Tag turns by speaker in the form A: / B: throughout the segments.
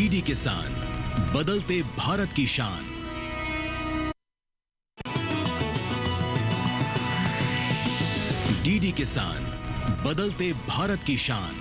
A: DD किसान, बदलते भारत की शान। डीडी किसान, बदलते भारत की शान।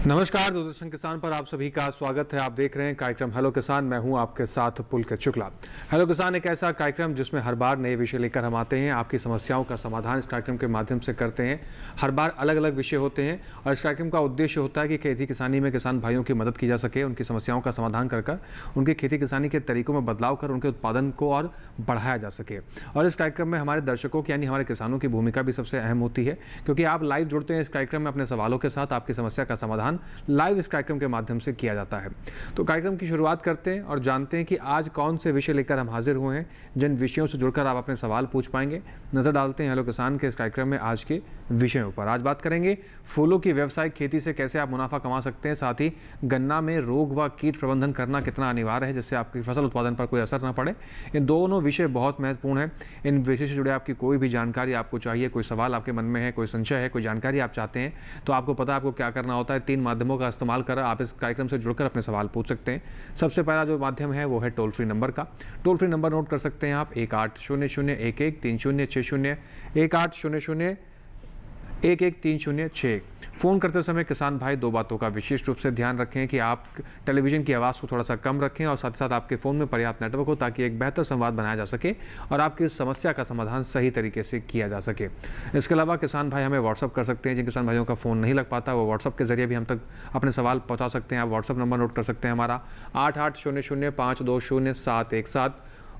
B: नमस्कार, दूरदर्शन किसान पर आप सभी का स्वागत है। आप देख रहे हैं कार्यक्रम हेलो किसान। मैं हूं आपके साथ पुलकित शुक्ला। हेलो किसान एक ऐसा कार्यक्रम जिसमें हर बार नए विषय लेकर हम आते हैं, आपकी समस्याओं का समाधान इस कार्यक्रम के माध्यम से करते हैं। हर बार अलग अलग विषय होते हैं और इस कार्यक्रम का उद्देश्य होता है कि खेती किसानी में किसान भाइयों की मदद की जा सके, उनकी समस्याओं का समाधान कर उनकी खेती किसानी के तरीकों में बदलाव कर उनके उत्पादन को और बढ़ाया जा सके। और इस कार्यक्रम में हमारे दर्शकों की यानी हमारे किसानों की भूमिका भी सबसे अहम होती है, क्योंकि आप लाइव जुड़ते हैं इस कार्यक्रम में अपने सवालों के साथ। आपकी समस्या का समाधान लाइव इस कार्यक्रम के माध्यम से किया जाता है। तो कार्यक्रम की शुरुआत करते हैं और जानते हैं कि आज कौन से विषय लेकर हम हाजिर हुए हैं, जिन विषयों से जुड़कर आप अपने सवाल पूछ पाएंगे। नजर डालते हैं हेलो किसान के इस कार्यक्रम में आज के विषयों पर। आज बात करेंगे फूलों की व्यावसायिक खेती से कैसे आप मुनाफा कमा सकते हैं, साथ ही गन्ना में रोग व कीट प्रबंधन करना कितना अनिवार्य है जिससे आपकी फसल उत्पादन पर कोई असर न पड़े। ये दोनों विषय बहुत महत्वपूर्ण है। इन विषय से जुड़े आपकी कोई भी जानकारी आपको चाहिए, कोई सवाल आपके मन में है, कोई संशय है, कोई जानकारी आप चाहते हैं, तो आपको पता है आपको क्या करना होता है। 3 माध्यमों का इस्तेमाल कर आप इस कार्यक्रम से जुड़कर अपने सवाल पूछ सकते हैं। सबसे पहला जो माध्यम है वो है टोल फ्री नंबर का। टोल फ्री नंबर नोट कर सकते हैं आप 1800113060, 1800113061। फ़ोन करते समय किसान भाई 2 बातों का विशेष रूप से ध्यान रखें कि आप टेलीविज़न की आवाज़ को थोड़ा सा कम रखें और साथ ही साथ आपके फ़ोन में पर्याप्त नेटवर्क हो, ताकि एक बेहतर संवाद बनाया जा सके और आपकी समस्या का समाधान सही तरीके से किया जा सके। इसके अलावा किसान भाई हमें व्हाट्सअप कर सकते हैं। जिन किसान भाइयों का फ़ोन नहीं लग पाता वो व्हाट्सअप के जरिए भी हम तक अपने सवाल पहुँचा सकते हैं। आप व्हाट्सअप नंबर नोट कर सकते हैं हमारा 8800520717।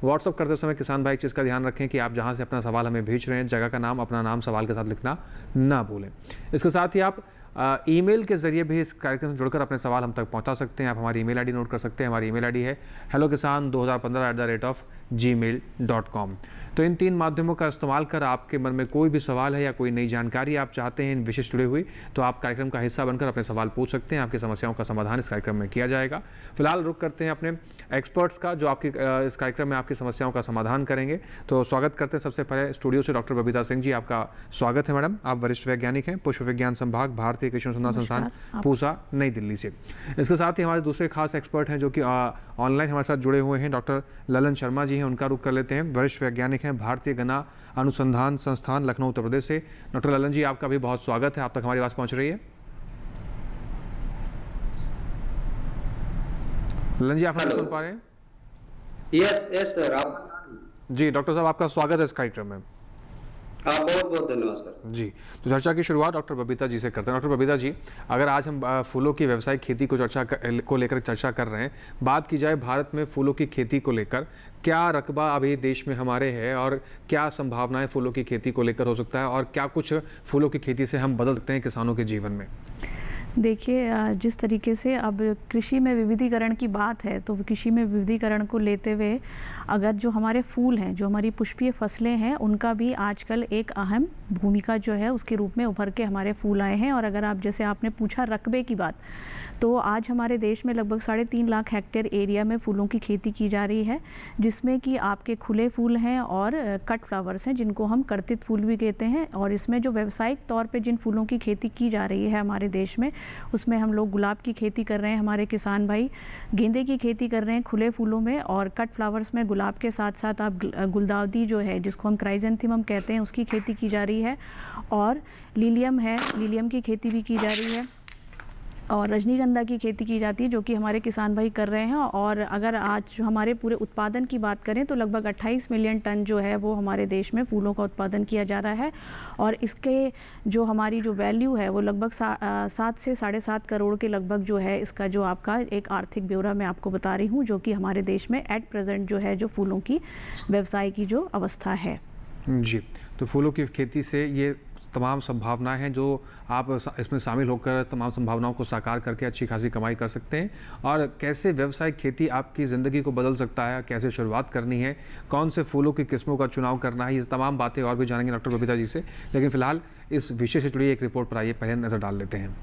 B: व्हाट्सअप करते समय किसान भाई एक चीज़ का ध्यान रखें कि आप जहां से अपना सवाल हमें भेज रहे हैं, जगह का नाम, अपना नाम सवाल के साथ लिखना ना भूलें। इसके साथ ही आप ईमेल के जरिए भी इस कार्यक्रम से जुड़कर अपने सवाल हम तक पहुंचा सकते हैं। आप हमारी ईमेल आईडी नोट कर सकते हैं। हमारी ईमेल आईडी है hellokisan2015@gmail.com। तो इन 3 माध्यमों का इस्तेमाल कर आपके मन में कोई भी सवाल है या कोई नई जानकारी आप चाहते हैं इन विषय से जुड़े हुई, तो आप कार्यक्रम का हिस्सा बनकर अपने सवाल पूछ सकते हैं। आपकी समस्याओं का समाधान इस कार्यक्रम में किया जाएगा। फिलहाल रुक करते हैं अपने एक्सपर्ट्स का, जो आपकी इस कार्यक्रम में आपकी समस्याओं का समाधान करेंगे। तो स्वागत करते हैं सबसे पहले स्टूडियो से डॉक्टर बबीता सिंह जी। आपका स्वागत है मैडम। आप वरिष्ठ वैज्ञानिक हैं, पुष्प विज्ञान संभाग, भारतीय कृषि अनुसंधान संस्थान पूसा, नई दिल्ली से। इसके साथ ही हमारे दूसरे खास एक्सपर्ट हैं जो कि ऑनलाइन हमारे साथ जुड़े हुए हैं, डॉक्टर ललन शर्मा जी हैं। उनका रुख कर लेते हैं। वरिष्ठ वैज्ञानिक हैं, भारतीय गन्ना अनुसंधान संस्थान, लखनऊ, उत्तर प्रदेश से। डॉक्टर ललन जी आपका भी बहुत स्वागत है। आप तक हमारी आवाज़ पहुंच रही है? ललन जी आप हमें सुन पा रहे हैं?
C: Yes sir. आप
B: जी डॉक्टर साहब आपका स्वागत है इस कार्यक्रम में।
C: बहुत बहुत धन्यवाद सर
B: जी। तो चर्चा की शुरुआत डॉक्टर बबीता जी से करते हैं। डॉक्टर बबीता जी, अगर आज हम फूलों की व्यावसायिक खेती को लेकर चर्चा कर रहे हैं, बात की जाए भारत में फूलों की खेती को लेकर, क्या रकबा अभी देश में हमारे है और क्या संभावनाएं फूलों की खेती को लेकर हो सकता है, और क्या कुछ फूलों की खेती से हम बदल सकते हैं किसानों के जीवन में?
D: देखिए, जिस तरीके से अब कृषि में विविधीकरण की बात है, तो कृषि में विविधीकरण को लेते हुए अगर जो हमारे फूल हैं, जो हमारी पुष्पीय फसलें हैं, उनका भी आजकल एक अहम भूमिका जो है उसके रूप में उभर के हमारे फूल आए हैं। और अगर आप, जैसे आपने पूछा रकबे की बात, तो आज हमारे देश में लगभग 3.5 लाख हेक्टेयर एरिया में फूलों की खेती की जा रही है, जिसमें कि आपके खुले फूल हैं और कट फ्लावर्स हैं, जिनको हम कर्तित फूल भी कहते हैं। और इसमें जो व्यावसायिक तौर पे जिन फूलों की खेती की जा रही है हमारे देश में, उसमें हम लोग गुलाब की खेती कर रहे हैं, हमारे किसान भाई गेंदे की खेती कर रहे हैं खुले फूलों में, और कट फ्लावर्स में गुलाब के साथ साथ आप गुलदाउदी जो है, जिसको हम क्राइजेंथेमम कहते हैं, उसकी खेती की जा रही है। और लिलियम है, लिलियम की खेती भी की जा रही है, और रजनीगंधा की खेती की जाती है, जो कि हमारे किसान भाई कर रहे हैं। और अगर आज हमारे पूरे उत्पादन की बात करें तो लगभग 28 मिलियन टन जो है वो हमारे देश में फूलों का उत्पादन किया जा रहा है। और इसके जो हमारी जो वैल्यू है वो लगभग 7 से 7.5 करोड़ के लगभग जो है, इसका जो आपका एक आर्थिक ब्यौरा मैं आपको बता रही हूँ, जो कि हमारे देश में एट प्रेजेंट जो है जो फूलों की व्यवसाय की जो अवस्था है।
B: जी। तो फूलों की खेती से ये तमाम संभावनाएं हैं जो आप इसमें शामिल होकर तमाम संभावनाओं को साकार करके अच्छी खासी कमाई कर सकते हैं, और कैसे व्यावसायिक खेती आपकी ज़िंदगी को बदल सकता है, कैसे शुरुआत करनी है, कौन से फूलों की किस्मों का चुनाव करना है, ये तमाम बातें और भी जानेंगे डॉक्टर बबीता जी से। लेकिन फिलहाल इस विषय से जुड़ी एक रिपोर्ट पर आइए पहले नज़र डाल लेते हैं।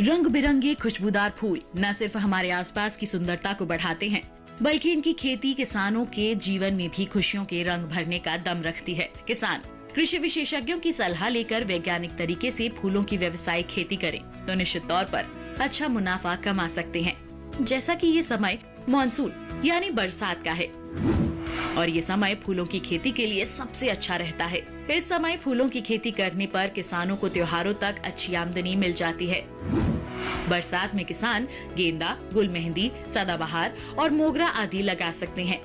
E: रंग बिरंगे खुशबूदार फूल न सिर्फ हमारे आसपास की सुंदरता को बढ़ाते हैं, बल्कि इनकी खेती किसानों के जीवन में भी खुशियों के रंग भरने का दम रखती है। किसान कृषि विशेषज्ञों की सलाह लेकर वैज्ञानिक तरीके से फूलों की व्यावसायिक खेती करें तो निश्चित तौर पर अच्छा मुनाफा कमा सकते हैं। जैसा कि ये समय मानसून यानी बरसात का है और ये समय फूलों की खेती के लिए सबसे अच्छा रहता है। इस समय फूलों की खेती करने पर किसानों को त्योहारों तक अच्छी आमदनी मिल जाती है। बरसात में किसान गेंदा, गुल मेहंदी, सदाबहार और मोगरा आदि लगा सकते हैं।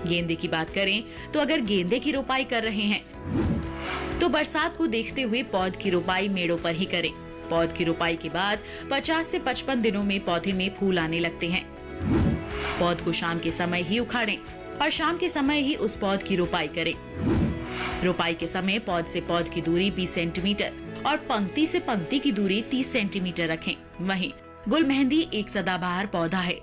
E: गेंदे की बात करें तो अगर गेंदे की रोपाई कर रहे हैं तो बरसात को देखते हुए पौध की रोपाई मेड़ों पर ही करें। पौध की रोपाई के बाद 50 से 55 दिनों में पौधे में फूल आने लगते हैं। पौध को शाम के समय ही उखाड़ें और शाम के समय ही उस पौध की रोपाई करें। रोपाई के समय पौध से पौध की दूरी 20 सेंटीमीटर और पंक्ति से पंक्ति की दूरी 30 सेंटीमीटर रखें। वहीं गुल मेहंदी एक सदाबहार पौधा है,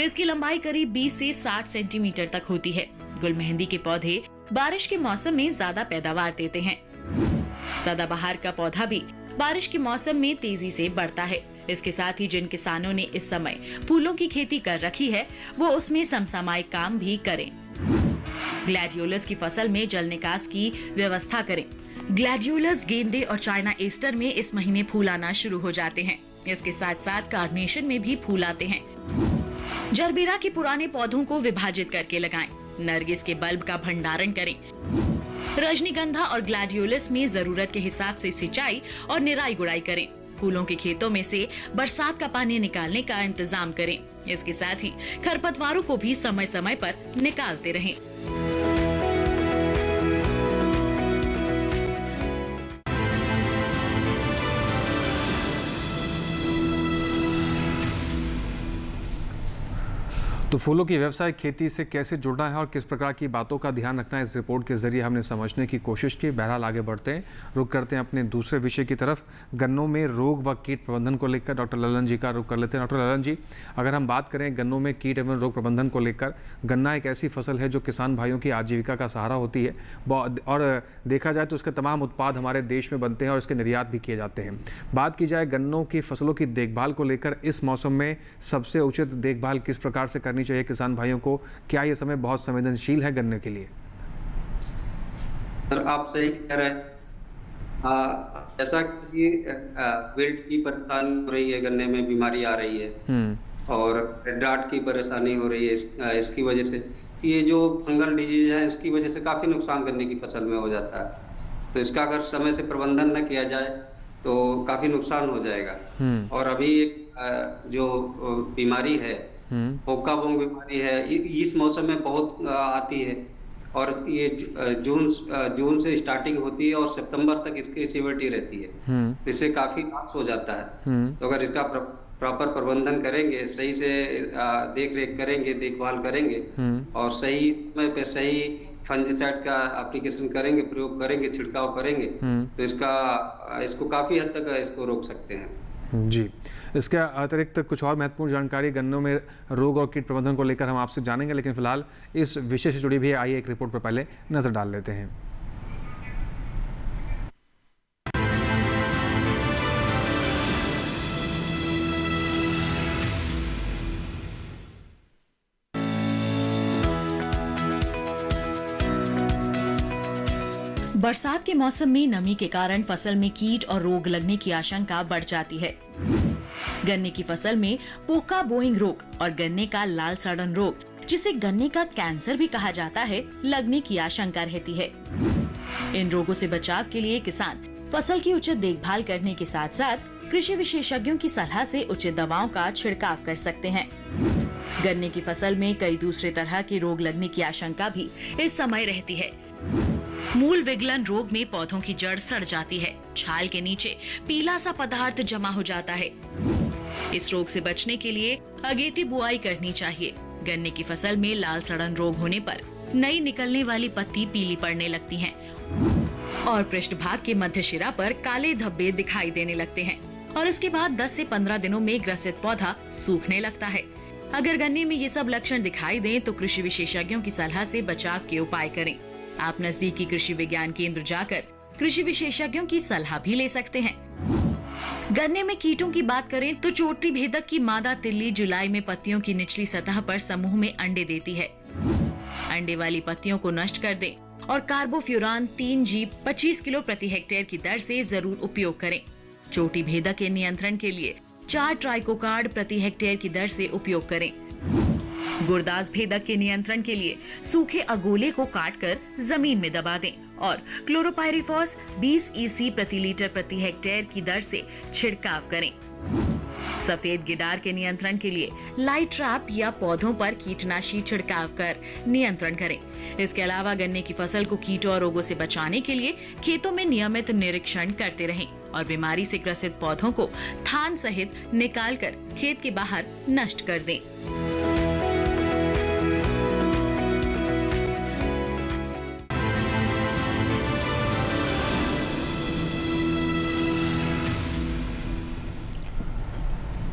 E: इसकी लंबाई करीब 20 से 60 सेंटीमीटर तक होती है। गुल मेहंदी के पौधे बारिश के मौसम में ज्यादा पैदावार देते हैं। सदाबहार का पौधा भी बारिश के मौसम में तेजी से बढ़ता है। इसके साथ ही जिन किसानों ने इस समय फूलों की खेती कर रखी है वो उसमें समसामयिक काम भी करें। ग्लैडियोलस की फसल में जल निकास की व्यवस्था करें। ग्लैडियोलस, गेंदे और चाइना एस्टर में इस महीने फूल आना शुरू हो जाते हैं। इसके साथ साथ कार्नेशन में भी फूल आते हैं। जरबेरा के पुराने पौधों को विभाजित करके लगाएं। नरगिस के बल्ब का भंडारण करें। रजनीगंधा और ग्लैडियोलस में जरूरत के हिसाब से सिंचाई और निराई गुड़ाई करें। फूलों के खेतों में से बरसात का पानी निकालने का इंतजाम करें। इसके साथ ही खरपतवारों को भी समय समय पर निकालते रहें।
B: तो फूलों की व्यावसायिक खेती से कैसे जुड़ना है और किस प्रकार की बातों का ध्यान रखना है, इस रिपोर्ट के जरिए हमने समझने की कोशिश की। बहरहाल आगे बढ़ते हैं, रुख करते हैं अपने दूसरे विषय की तरफ। गन्नों में रोग व कीट प्रबंधन को लेकर डॉक्टर ललन जी का रुख कर लेते हैं। डॉक्टर ललन जी, अगर हम बात करें गन्नों में कीट एवं रोग प्रबंधन को लेकर, गन्ना एक ऐसी फसल है जो किसान भाइयों की आजीविका का सहारा होती है और देखा जाए तो उसके तमाम उत्पाद हमारे देश में बनते हैं और इसके निर्यात भी किए जाते हैं। बात की जाए गन्नों की फसलों की देखभाल को लेकर, इस मौसम में सबसे उचित देखभाल किस प्रकार से करनी चाहिए किसान भाइयों को? क्या ये समय बहुत संवेदनशील है गन्ने के लिए?
C: सर, आप सही कह रहे हैं। ऐसा कि विल्ट की परेशानी हो रही है, गन्ने में बीमारी आ रही है और ड्राट की परेशानी हो रही है। इसकी वजह से ये जो फंगल डिजीज है, इसकी वजह से काफी नुकसान गन्ने की फसल में हो जाता है। तो इसका अगर समय से प्रबंधन न किया जाए तो काफी नुकसान हो जाएगा। और अभी एक जो बीमारी है, पोका बोंग बीमारी है, इस मौसम में बहुत आती है और ये जून से स्टार्टिंग होती है और सितंबर तक इसकी सिवियरिटी रहती है। इससे काफी लॉस हो जाता है। तो अगर इसका प्रॉपर प्रबंधन करेंगे, सही से देख रेख करेंगे, देखभाल करेंगे और सही समय पे सही फंजीसाइड का एप्लीकेशन करेंगे, प्रयोग करेंगे, छिड़काव करेंगे तो इसको काफी हद तक इसको रोक सकते हैं।
B: जी, इसके अतिरिक्त कुछ और महत्वपूर्ण जानकारी गन्नों में रोग और कीट प्रबंधन को लेकर हम आपसे जानेंगे, लेकिन फिलहाल इस विषय से जुड़ी भी आइए एक रिपोर्ट पर पहले नजर डाल लेते हैं।
E: बरसात के मौसम में नमी के कारण फसल में कीट और रोग लगने की आशंका बढ़ जाती है। गन्ने की फसल में पोका बोइंग रोग और गन्ने का लाल सड़न रोग, जिसे गन्ने का कैंसर भी कहा जाता है, लगने की आशंका रहती है। इन रोगों से बचाव के लिए किसान फसल की उचित देखभाल करने के साथ साथ कृषि विशेषज्ञों की सलाह से उचित दवाओं का छिड़काव कर सकते हैं। गन्ने की फसल में कई दूसरे तरह के रोग लगने की आशंका भी इस समय रहती है। मूल विगलन रोग में पौधों की जड़ सड़ जाती है, छाल के नीचे पीला सा पदार्थ जमा हो जाता है। इस रोग से बचने के लिए अगेती बुआई करनी चाहिए। गन्ने की फसल में लाल सड़न रोग होने पर नई निकलने वाली पत्ती पीली पड़ने लगती हैं और पृष्ठभाग के मध्य शिरा पर काले धब्बे दिखाई देने लगते हैं और इसके बाद 10 से 15 दिनों में ग्रसित पौधा सूखने लगता है। अगर गन्ने में ये सब लक्षण दिखाई दें तो कृषि विशेषज्ञों की सलाह से बचाव के उपाय करें। आप नजदीकी कृषि विज्ञान केंद्र जाकर कृषि विशेषज्ञों की सलाह भी ले सकते हैं। गन्ने में कीटों की बात करें तो चोटी भेदक की मादा तिल्ली जुलाई में पत्तियों की निचली सतह पर समूह में अंडे देती है। अंडे वाली पत्तियों को नष्ट कर दें और कार्बोफ्यूरान 3G 25 किलो प्रति हेक्टेयर की दर से जरूर उपयोग करें। चोटी भेदक के नियंत्रण के लिए 4 ट्राइकोकार्ड प्रति हेक्टेयर की दर से उपयोग करें। गुरदास भेदक के नियंत्रण के लिए सूखे अगोले को काटकर जमीन में दबा दें और क्लोरोपाइरिफॉस 20 EC प्रति लीटर प्रति हेक्टेयर की दर से छिड़काव करें। सफेद गिडार के नियंत्रण के लिए लाइट ट्रैप या पौधों पर कीटनाशी छिड़काव कर नियंत्रण करें। इसके अलावा गन्ने की फसल को कीटों और रोगों से बचाने के लिए खेतों में नियमित निरीक्षण करते रहें और बीमारी से ग्रसित पौधों को थान सहित निकालकर खेत के बाहर नष्ट कर दें।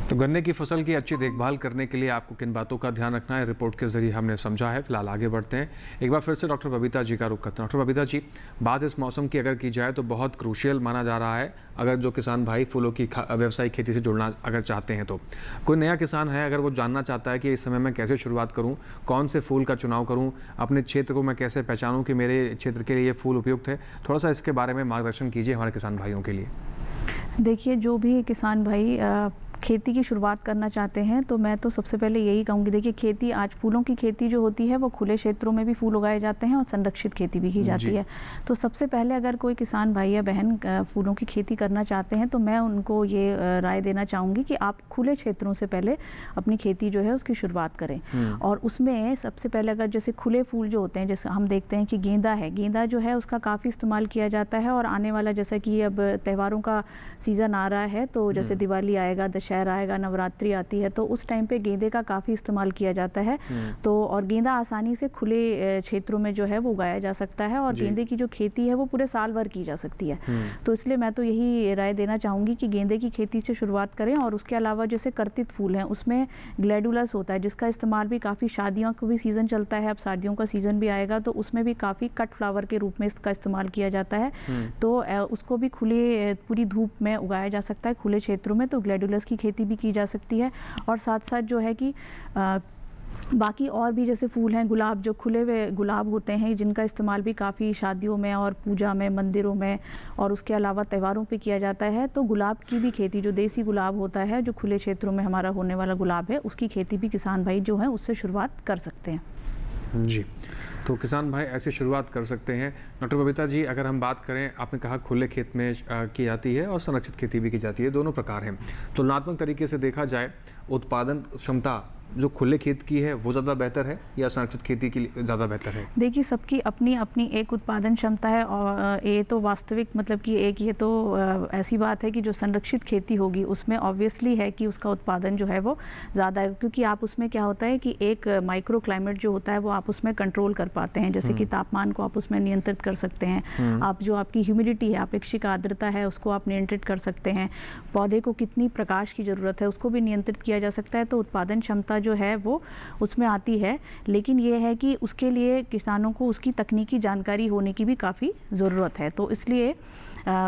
B: तो गन्ने की फसल की अच्छी देखभाल करने के लिए आपको किन बातों का ध्यान रखना है, रिपोर्ट के जरिए हमने समझा है। फिलहाल आगे बढ़ते हैं। एक बार फिर से डॉक्टर बबीता जी का रुख करते हैं। डॉक्टर बबीता जी, बात इस मौसम की अगर की जाए तो बहुत क्रूशियल माना जा रहा है। अगर जो किसान भाई फूलों की व्यावसायिक खेती से जुड़ना अगर चाहते हैं तो कोई नया किसान है, अगर वो जानना चाहता है कि इस समय मैं कैसे शुरुआत करूँ, कौन से फूल का चुनाव करूँ, अपने क्षेत्र को मैं कैसे पहचानूँ कि मेरे क्षेत्र के लिए ये फूल उपयुक्त है, थोड़ा सा इसके बारे में मार्गदर्शन कीजिए हमारे किसान भाइयों के लिए।
D: देखिए, जो भी किसान भाई खेती की शुरुआत करना चाहते हैं तो मैं तो सबसे पहले यही कहूँगी, देखिए खेती आज फूलों की खेती जो होती है वो खुले क्षेत्रों में भी फूल उगाए जाते हैं और संरक्षित खेती भी की जाती है। तो सबसे पहले अगर कोई किसान भाई या बहन फूलों की खेती करना चाहते हैं तो मैं उनको ये राय देना चाहूँगी कि आप खुले क्षेत्रों से पहले अपनी खेती जो है उसकी शुरुआत करें। और उसमें सबसे पहले अगर जैसे खुले फूल जो होते हैं, जैसे हम देखते हैं कि गेंदा है, गेंदा जो है उसका काफ़ी इस्तेमाल किया जाता है और आने वाला जैसा कि अब त्योहारों का सीज़न आ रहा है तो जैसे दिवाली आएगा, दशहरा आएगा, नवरात्रि आती है, तो उस टाइम पे गेंदे का काफ़ी इस्तेमाल किया जाता है। तो और गेंदा आसानी से खुले क्षेत्रों में जो है वो उगाया जा सकता है और गेंदे की जो खेती है वो पूरे साल भर की जा सकती है। तो इसलिए मैं तो यही राय देना चाहूँगी कि गेंदे की खेती से शुरुआत करें। और उसके अलावा जैसे कर्तित फूल हैं उसमें ग्लैडुलस होता है जिसका इस्तेमाल भी काफ़ी, शादियों का भी सीज़न चलता है, अब शादियों का सीज़न भी आएगा तो उसमें भी काफ़ी कट फ्लावर के रूप में इसका इस्तेमाल किया जाता है। तो उसको भी खुले पूरी धूप में उगाया जा सकता है खुले क्षेत्रों में, तो ग्लैडुलस की खेती भी की जा सकती है। और साथ साथ जो है कि बाकी और भी जैसे फूल हैं, गुलाब, जो खुले हुए गुलाब होते हैं जिनका इस्तेमाल भी काफ़ी शादियों में और पूजा में, मंदिरों में और उसके अलावा त्योहारों पे किया जाता है। तो गुलाब की भी खेती, जो देसी गुलाब होता है जो खुले क्षेत्रों में हमारा होने वाला गुलाब है, उसकी खेती भी किसान भाई जो है उससे शुरुआत कर सकते हैं।
B: जी, तो किसान भाई ऐसे शुरुआत कर सकते हैं। डॉक्टर बबीता जी, अगर हम बात करें, आपने कहा खुले खेत में की जाती है और संरक्षित खेती भी की जाती है, दोनों प्रकार हैं। तुलनात्मक तरीके से देखा जाए, उत्पादन क्षमता जो खुले खेत की है वो ज़्यादा बेहतर है या संरक्षित खेती की ज़्यादा बेहतर है?
D: देखिए, सबकी अपनी अपनी एक उत्पादन क्षमता है और ये तो वास्तविक मतलब कि एक ये तो ऐसी बात है कि जो संरक्षित खेती होगी उसमें ऑब्वियसली है कि उसका उत्पादन जो है वो ज़्यादा है, क्योंकि आप उसमें क्या होता है कि एक माइक्रो क्लाइमेट जो होता है वो आप उसमें कंट्रोल कर पाते हैं। जैसे कि तापमान को आप उसमें नियंत्रित कर सकते हैं, आप जो आपकी ह्यूमिडिटी है, अपेक्षित आर्द्रता है, उसको आप नियंत्रित कर सकते हैं, पौधे को कितनी प्रकाश की ज़रूरत है उसको भी नियंत्रित किया जा सकता है। तो उत्पादन क्षमता जो है वो उसमें आती है, लेकिन ये है कि उसके लिए किसानों को उसकी तकनीकी जानकारी होने की भी काफ़ी ज़रूरत है। तो इसलिए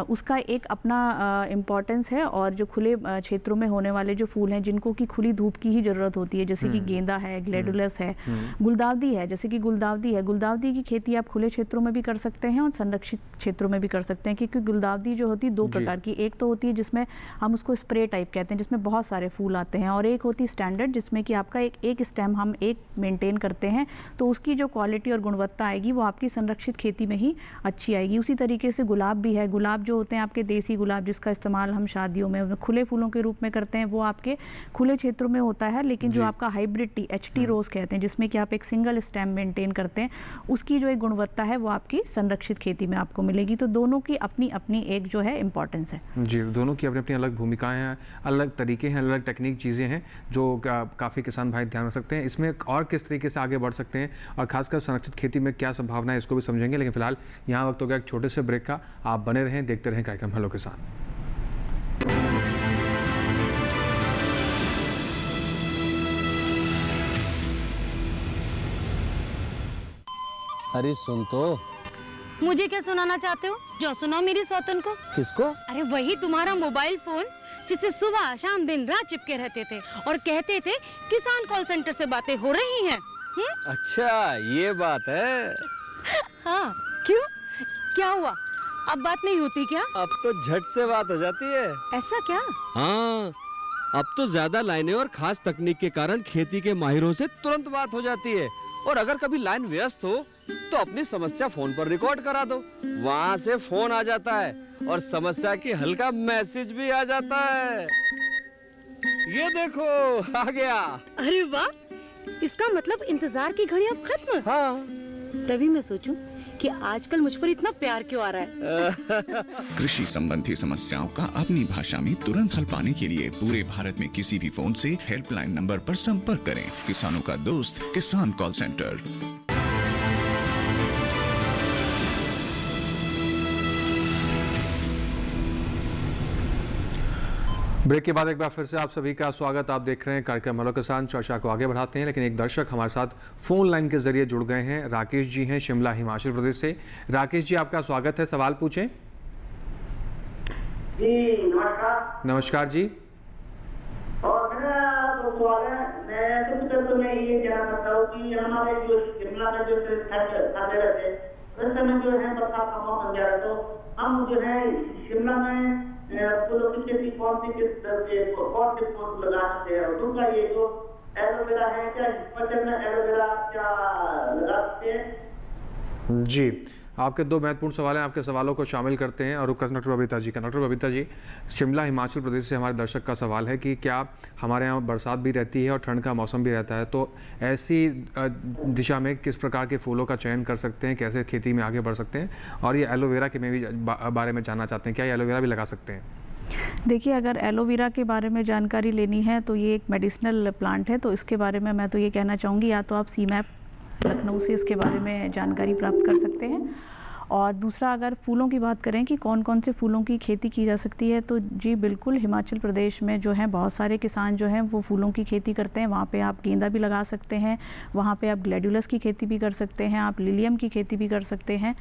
D: उसका एक अपना इम्पॉर्टेंस है। और जो खुले क्षेत्रों में होने वाले जो फूल हैं जिनको कि खुली धूप की ही ज़रूरत होती है, जैसे कि गेंदा है, ग्लैडुलस है, गुलदाउदी है, जैसे कि गुलदाउदी है, गुलदाउदी की खेती आप खुले क्षेत्रों में भी कर सकते हैं और संरक्षित क्षेत्रों में भी कर सकते हैं। क्योंकि गुलदाउदी जो होती है दो प्रकार की, एक तो होती है जिसमें हम उसको स्प्रे टाइप कहते हैं जिसमें बहुत सारे फूल आते हैं, और एक होती है स्टैंडर्ड जिसमें कि आपका एक स्टेम हम एक मेंटेन करते हैं तो उसकी जो क्वालिटी और गुणवत्ता आएगी वो आपकी संरक्षित खेती में ही अच्छी आएगी। उसी तरीके से गुलाब भी है, गुलाब जो होते हैं आपके देसी गुलाब जिसका इस्तेमाल हम शादियों में खुले फूलों के रूप में करते हैं, वो आपके खुले क्षेत्रों में होता है। लेकिन जो आपका हाइब्रिड टी HT रोज़ कहते हैं जिसमें कि आप एक सिंगल स्टेम मेंटेन करते हैं, उसकी जो एक गुणवत्ता है वो आपकी संरक्षित खेती में आपको मिलेगी। तो दोनों की अपनी अपनी एक जो है इम्पोर्टेंस है
B: जी, दोनों की अपनी अपनी अलग भूमिकाएं हैं, अलग तरीके हैं, अलग टेक्निक चीज़ें हैं जो काफ़ी किसान भाई ध्यान रख सकते हैं। इसमें और किस तरीके से आगे बढ़ सकते हैं और खासकर संरक्षित खेती में क्या संभावना है इसको भी समझेंगे। लेकिन फिलहाल यहाँ वक्त हो गया एक छोटे से ब्रेक का। आप बने रहें, देखते रहें कार्यक्रम हेलो किसान।
F: अरे सुन तो।
G: मुझे क्या सुनाना चाहते हो? जो सुनाओ मेरी सौतन को।
F: किसको?
G: अरे वही तुम्हारा मोबाइल फोन जिससे सुबह शाम दिन रात चिपके रहते थे और कहते थे किसान कॉल सेंटर से बातें हो रही हैं।
F: अच्छा ये बात है।
G: हाँ क्यों, क्या हुआ? अब बात नहीं होती क्या?
F: अब तो झट से बात हो जाती है।
G: ऐसा क्या?
F: हाँ, अब तो ज्यादा लाइनें और खास तकनीक के कारण खेती के माहिरों से तुरंत बात हो जाती है। और अगर कभी लाइन व्यस्त हो तो अपनी समस्या फोन पर रिकॉर्ड करा दो, वहाँ से फोन आ जाता है और समस्या की हल का मैसेज भी आ जाता है। ये देखो आ गया।
G: अरे वाह, इसका मतलब इंतजार की घड़ी अब खत्म।
F: हाँ।
G: तभी मैं सोचूं कि आजकल मुझ पर इतना प्यार क्यों आ रहा है।
H: कृषि संबंधी समस्याओं का अपनी भाषा में तुरंत हल पाने के लिए पूरे भारत में किसी भी फोन से हेल्पलाइन नंबर पर संपर्क करें। किसानों का दोस्त किसान कॉल सेंटर।
B: ब्रेक के बाद एक बार फिर से आप सभी का स्वागत। आप देख रहे हैं कार्यक्रम हेलो किसान। चर्चा को आगे बढ़ाते हैं, लेकिन एक दर्शक हमारे साथ फोन लाइन के जरिए जुड़ गए हैं। राकेश जी हैं शिमला हिमाचल प्रदेश से। राकेश जी आपका स्वागत है, सवाल पूछें।
I: जी नमस्कार।
B: नमस्कार जी।
I: और मेरा तो सवाल है, मैं सबसे पहले तो मैं ये जानना चाहता हूँ कि हमारे जो शिमला में जो थे उस समय जो है बरसात का मौसम जा रहा है, तो हम जो है शिमला में फूलों की खेती कौन से फूल लगा सकते हैं? और दूसरा ये जो एलोवेरा है, क्या फसल में एलोवेरा क्या लगा सकते हैं?
B: जी, आपके दो महत्वपूर्ण सवाल हैं, आपके सवालों को शामिल करते हैं और रुक डॉक्टर बबीता जी का। डॉक्टर बबीता जी, शिमला हिमाचल प्रदेश से हमारे दर्शक का सवाल है कि क्या हमारे यहाँ बरसात भी रहती है और ठंड का मौसम भी रहता है, तो ऐसी दिशा में किस प्रकार के फूलों का चयन कर सकते हैं, कैसे खेती में आगे बढ़ सकते हैं? और ये एलोवेरा के में भी बारे में जानना चाहते हैं, क्या ये एलोवेरा भी लगा सकते हैं?
D: देखिए, अगर एलोवेरा के बारे में जानकारी लेनी है तो ये एक मेडिसिनल प्लांट है, तो इसके बारे में मैं तो ये कहना चाहूँगी या तो आप CMAP लखनऊ से इसके बारे में जानकारी प्राप्त कर सकते हैं। और दूसरा, अगर फूलों की बात करें कि कौन कौन से फूलों की खेती की जा सकती है, तो जी बिल्कुल, हिमाचल प्रदेश में जो है बहुत सारे किसान जो हैं वो फूलों की खेती करते हैं। वहाँ पे आप गेंदा भी लगा सकते हैं, वहाँ पे आप ग्लैडुलस की खेती भी कर सकते हैं, आप लिलियम की खेती भी कर सकते हैं।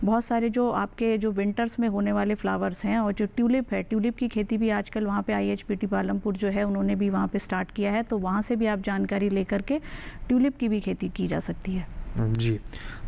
D: बहुत सारे जो आपके जो विंटर्स में होने वाले फ्लावर्स हैं, और जो ट्यूलिप है, ट्यूलिप की खेती भी आजकल वहाँ पे IHPT पालमपुर जो है उन्होंने भी वहाँ पे स्टार्ट किया है, तो वहाँ से भी आप जानकारी लेकर के ट्यूलिप की भी खेती की जा सकती है।
B: जी,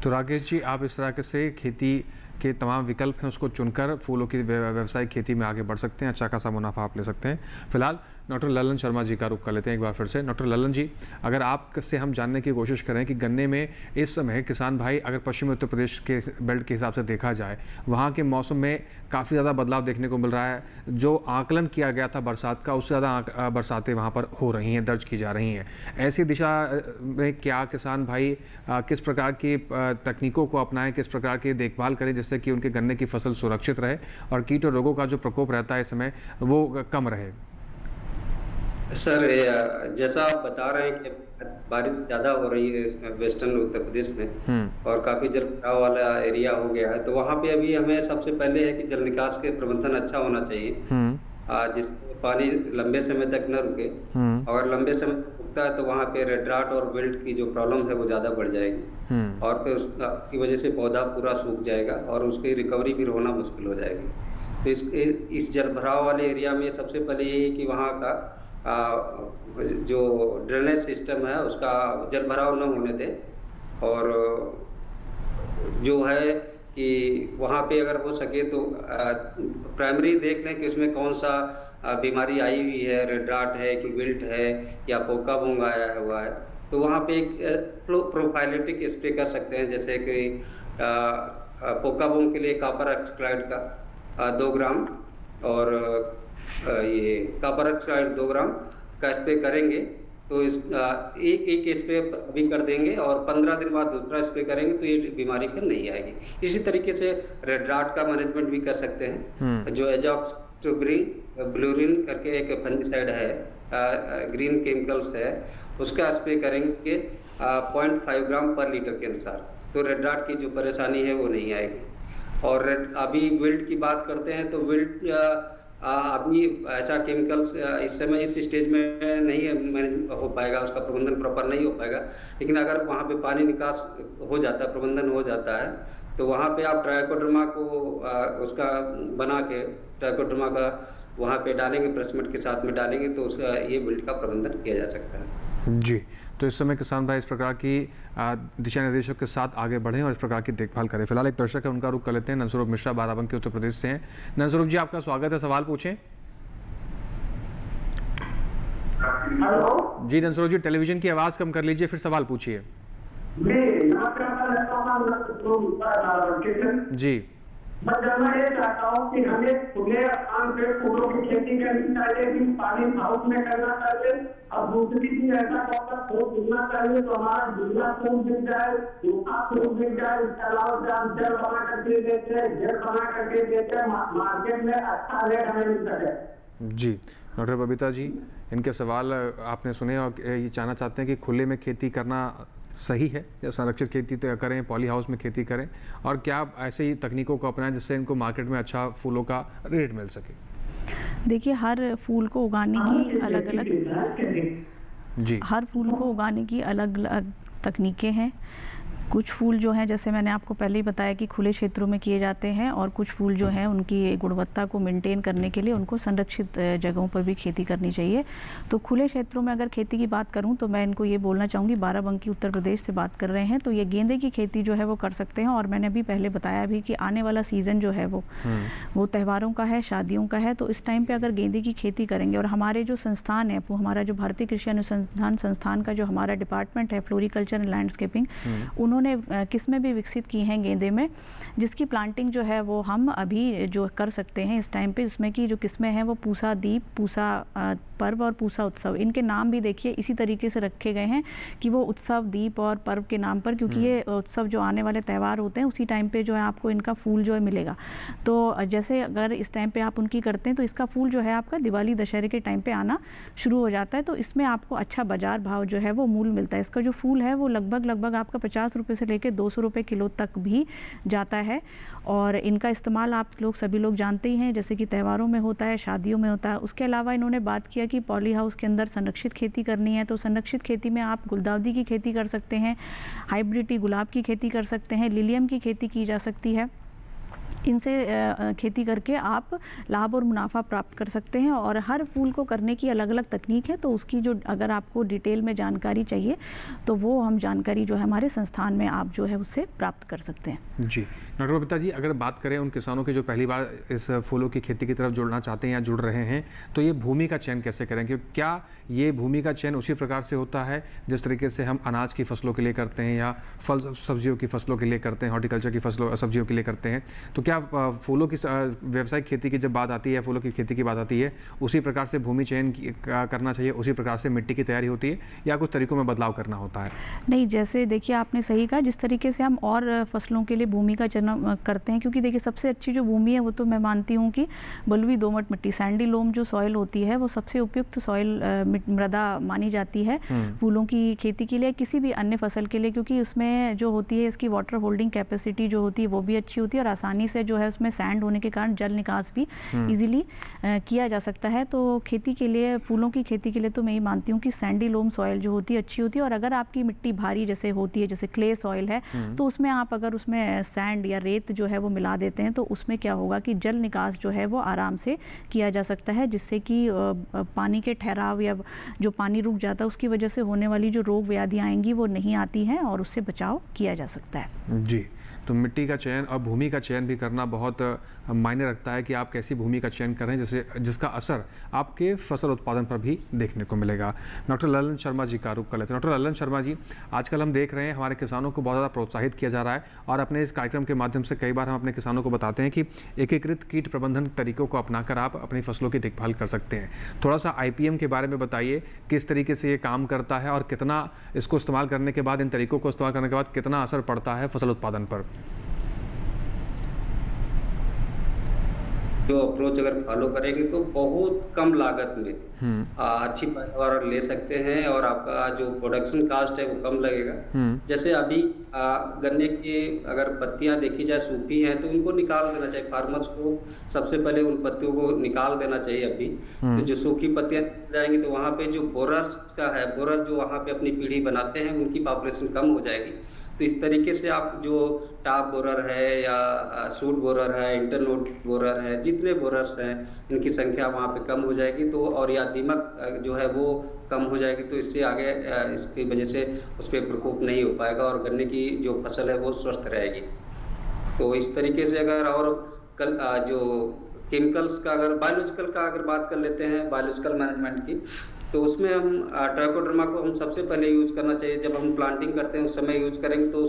B: तो राकेश जी, आप इस तरह से खेती के तमाम विकल्प हैं उसको चुनकर फूलों की व्यावसायिक खेती में आगे बढ़ सकते हैं, अच्छा खासा मुनाफा आप ले सकते हैं। फिलहाल डॉक्टर ललन शर्मा जी का रुख कर लेते हैं एक बार फिर से। डॉक्टर ललन जी, अगर आपसे हम जानने की कोशिश करें कि गन्ने में इस समय किसान भाई, अगर पश्चिमी उत्तर प्रदेश के बेल्ट के हिसाब से देखा जाए, वहाँ के मौसम में काफ़ी ज़्यादा बदलाव देखने को मिल रहा है। जो आकलन किया गया था बरसात का, उससे ज़्यादा बरसातें वहाँ पर हो रही हैं, दर्ज की जा रही हैं। ऐसी दिशा में क्या किसान भाई किस प्रकार की तकनीकों को अपनाएं, किस प्रकार की देखभाल करें जिससे कि उनके गन्ने की फसल सुरक्षित रहे और कीट और रोगों का जो प्रकोप रहता है इस समय वो कम रहे?
C: सर, जैसा आप बता रहे हैं कि बारिश ज़्यादा हो रही है वेस्टर्न उत्तर प्रदेश में और काफ़ी जल भराव वाला एरिया हो गया है, तो वहाँ पे अभी हमें सबसे पहले है कि जल निकास के प्रबंधन अच्छा होना चाहिए, जिससे पानी लंबे समय तक न रुके। और लंबे समय तक रुकता है तो वहाँ पे रेड रॉट और विल्ट की जो प्रॉब्लम है वो ज़्यादा बढ़ जाएगी और फिर उसकी वजह से पौधा पूरा सूख जाएगा और उसकी रिकवरी भी होना मुश्किल हो जाएगी। तो इस जल भराव वाले एरिया में सबसे पहले ये है कि वहाँ का जो ड्रेनेज सिस्टम है उसका जल भराव न होने दें, और जो है कि वहाँ पे अगर हो सके तो प्राइमरी देख लें कि उसमें कौन सा बीमारी आई हुई है, रेड राट है कि विल्ट है या पोका बूंग आया हुआ है, तो वहाँ पे एक प्रोफाइलेटिक स्प्रे कर सकते हैं। जैसे कि पोका बूंग के लिए कॉपर ऑक्साइड का 2 ग्राम और ये कॉपर ऑक्साइड 2 ग्राम का स्प्रे करेंगे तो इस एक स्प्रे अभी कर देंगे और 15 दिन बाद दूसरा स्प्रे करेंगे तो ये बीमारी फिर नहीं आएगी। इसी तरीके से रेड राट का मैनेजमेंट भी कर सकते हैं। जो एजॉक्सिग्लिन ब्लूरिन करके एक फंगिसाइड है, ग्रीन केमिकल्स है, उसका स्प्रे करेंगे 0.5 ग्राम पर लीटर के अनुसार, तो रेड राट की जो परेशानी है वो नहीं आएगी। और अभी विल्ट की बात करते हैं तो विल्ट अभी ऐसा केमिकल्स इस समय इस स्टेज में नहीं मैनेज हो पाएगा, उसका प्रबंधन प्रॉपर नहीं हो पाएगा। लेकिन अगर वहाँ पे पानी निकास हो जाता है, प्रबंधन हो जाता है, तो वहाँ पे आप ट्राइकोडर्मा को उसका बना के ट्राइकोडर्मा का वहाँ पे डालेंगे, प्रेसमेंट के साथ में डालेंगे तो उसका ये विल्ट का प्रबंधन किया जा सकता है।
B: जी, तो इस समय किसान भाई इस प्रकार की दिशा निर्देशों के साथ आगे बढ़ें और इस प्रकार की देखभाल करें। फिलहाल एक दर्शक है, उनका रुख कर लेते हैं। नंदस्वरूप मिश्रा बाराबंकी उत्तर प्रदेश से हैं। नंदस्वरूप जी, आपका स्वागत है, सवाल पूछें।
I: हेलो
B: जी नंदस्वरूप जी, टेलीविजन की आवाज़ कम कर लीजिए, फिर सवाल पूछिए। जी,
I: मैं जानना ये चाहता हूँ कि हमें खुले आम पे फूलों की खेती करनी चाहिए कि पानी हाउस में करना चाहिए, और दूसरी चीज ऐसा कौन सा फूल उगना चाहिए तो हमारा जिंदा फूल दिख जाए, सूखा फूल दिख जाए, इसके अलावा जल बना करके देते हैं, जल बना करके देते हैं, मार्केट में अच्छा रेट हमें मिल सके।
B: जी डॉक्टर बबीता जी, इनके सवाल आपने सुने और ये जानना चाहते हैं कि खुले में खेती करना सही है या संरक्षित खेती करें, पॉली हाउस में खेती करें, और क्या आप ऐसे ही तकनीकों को अपनाएं जिससे इनको मार्केट में अच्छा फूलों का रेट मिल सके?
D: देखिए, हर फूल को उगाने की अलग अलग हर फूल को उगाने की अलग अलग तकनीकें हैं। कुछ फूल जो हैं, जैसे मैंने आपको पहले ही बताया कि खुले क्षेत्रों में किए जाते हैं, और कुछ फूल जो हैं उनकी गुणवत्ता को मेंटेन करने के लिए उनको संरक्षित जगहों पर भी खेती करनी चाहिए। तो खुले क्षेत्रों में अगर खेती की बात करूं तो मैं इनको ये बोलना चाहूँगी, बाराबंकी उत्तर प्रदेश से बात कर रहे हैं, तो ये गेंदे की खेती जो है वो कर सकते हैं। और मैंने अभी पहले बताया भी कि आने वाला सीज़न जो है वो त्योहारों का है, शादियों का है, तो इस टाइम पर अगर गेंदे की खेती करेंगे, और हमारे जो संस्थान है, वो हमारा जो भारतीय कृषि अनुसंधान संस्थान का जो हमारा डिपार्टमेंट है फ्लोरिकल्चर एंड लैंडस्केपिंग, उन्होंने किस्में भी विकसित की हैं गेंदे में, जिसकी प्लांटिंग जो है वो हम अभी जो कर सकते हैं इस टाइम पे, जिसमें की जो किस्में हैं वो पूसा दीप, पूसा पर्व और पूसा उत्सव, इनके नाम भी देखिए इसी तरीके से रखे गए हैं कि वो उत्सव, दीप और पर्व के नाम पर, क्योंकि ये उत्सव जो आने वाले त्यौहार होते हैं उसी टाइम पे जो है आपको इनका फूल जो है मिलेगा। तो जैसे अगर इस टाइम पे आप उनकी करते हैं तो इसका फूल जो है आपका दिवाली दशहरे के टाइम पे आना शुरू हो जाता है, तो इसमें आपको अच्छा बाजार भाव जो है वो मूल मिलता है। इसका जो फूल है वो लगभग आपका 50 रुपये से लेकर 200 रुपये किलो तक भी जाता है। और इनका इस्तेमाल आप लोग सभी लोग जानते ही हैं, जैसे कि त्योहारों में होता है, शादियों में होता है। उसके अलावा इन्होंने बात किया कि पॉली हाउस के अंदर संरक्षित खेती करनी है, तो संरक्षित खेती में आप गुलदाउदी की खेती कर सकते हैं, हाइब्रिड गुलाब की खेती कर सकते हैं, लिलियम की खेती की जा सकती है। इनसे खेती करके आप लाभ और मुनाफा प्राप्त कर सकते हैं। और हर फूल को करने की अलग अलग तकनीक है, तो उसकी जो अगर आपको डिटेल में जानकारी चाहिए तो वो हम जानकारी जो है हमारे संस्थान में आप जो है उससे प्राप्त कर सकते हैं।
B: जी डॉक्टर बबीता जी, अगर बात करें उन किसानों की जो पहली बार इस फूलों की खेती की तरफ जुड़ना चाहते हैं या जुड़ रहे हैं, तो ये भूमि का चयन कैसे करें? क्योंकि क्या ये भूमि का चयन उसी प्रकार से होता है जिस तरीके से हम अनाज की फसलों के लिए करते हैं या फल सब्जियों की फसलों के लिए करते हैं, हॉर्टिकल्चर की फसलों सब्जियों के लिए करते हैं? तो क्या फूलों की व्यावसायिक खेती की जब बात आती है, फूलों की खेती की बात आती है, उसी प्रकार से भूमि चयन करना चाहिए, उसी प्रकार से मिट्टी की तैयारी होती है, या कुछ तरीकों में बदलाव करना होता है?
D: नहीं, जैसे देखिए आपने सही कहा, जिस तरीके से हम और फसलों के लिए भूमि का चयन करते हैं, क्योंकि देखिए सबसे अच्छी जो भूमि है वो तो मैं मानती हूँ कि बलुई दोमट मिट्टी, सैंडी लोम जो सॉइल होती है वो सबसे उपयुक्त सॉइल मृदा मानी जाती है फूलों की खेती के लिए, किसी भी अन्य फसल के लिए, क्योंकि उसमें जो होती है इसकी वाटर होल्डिंग कैपेसिटी जो होती है वो भी अच्छी होती है, और आसानी से जो है उसमें सैंड होने के कारण जल निकास भी इजीली किया जा सकता है। तो खेती के लिए, फूलों की खेती के लिए तो मैं ये मानती हूँ कि सैंडी लोम सॉइल जो होती है अच्छी होती है। और अगर आपकी मिट्टी भारी जैसे होती है, जैसे क्ले सॉइल है, तो उसमें आप अगर उसमें सैंड या रेत जो है वो मिला देते हैं तो उसमें क्या होगा कि जल निकास जो है वो आराम से किया जा सकता है, जिससे कि पानी के ठहराव या जो पानी रुक जाता है उसकी वजह से होने वाली जो रोग व्याधि आएंगी वो नहीं आती हैं, और उससे बचाव किया जा सकता है।
B: जी, तो मिट्टी का चयन और भूमि का चयन भी करना बहुत मायने रखता है कि आप कैसी भूमि का चयन कर रहे हैं, जिसका असर आपके फसल उत्पादन पर भी देखने को मिलेगा। डॉक्टर ललन शर्मा जी का रुख कर लेते हैं। डॉक्टर ललन शर्मा जी, आजकल हम देख रहे हैं हमारे किसानों को बहुत ज़्यादा प्रोत्साहित किया जा रहा है और अपने इस कार्यक्रम के माध्यम से कई बार हम अपने किसानों को बताते हैं कि एकीकृत कीट प्रबंधन तरीकों को अपनाकर आप अपनी फसलों की देखभाल कर सकते हैं। थोड़ा सा IPM के बारे में बताइए, किस तरीके से ये काम करता है और कितना इसको इस्तेमाल करने के बाद, इन तरीकों को इस्तेमाल करने के बाद कितना असर पड़ता है फसल उत्पादन पर?
C: जो अप्रोच अगर फॉलो करेंगे तो बहुत कम लागत में अच्छी पैदावार ले सकते हैं और आपका जो प्रोडक्शन कास्ट है वो कम लगेगा। जैसे अभी गन्ने की अगर पत्तियां देखी जाए सूखी हैं तो उनको निकाल देना चाहिए। फार्मर्स को सबसे पहले उन पत्तियों को निकाल देना चाहिए अभी। तो जो सूखी पत्तियां जाएंगी तो वहाँ पे जो बोरर्स का है, बोरर जो वहाँ पे अपनी पीढ़ी बनाते हैं उनकी पॉपुलेशन कम हो जाएगी। तो इस तरीके से आप जो टॉप बोरर है या सूट बोरर है, इंटरनोड बोरर है, जितने बोरर्स हैं इनकी संख्या वहाँ पे कम हो जाएगी। तो और या दीमक जो है वो कम हो जाएगी। तो इससे आगे इसकी वजह से उस पर प्रकोप नहीं हो पाएगा और गन्ने की जो फसल है वो स्वस्थ रहेगी। तो इस तरीके से अगर और कल जो केमिकल्स का अगर बायोलॉजिकल का अगर बात कर लेते हैं, बायोलॉजिकल मैनेजमेंट की, तो उसमें हम ट्राइकोडर्मा को हम सबसे पहले यूज करना चाहिए। जब हम प्लांटिंग करते हैं उस समय यूज करेंगे तो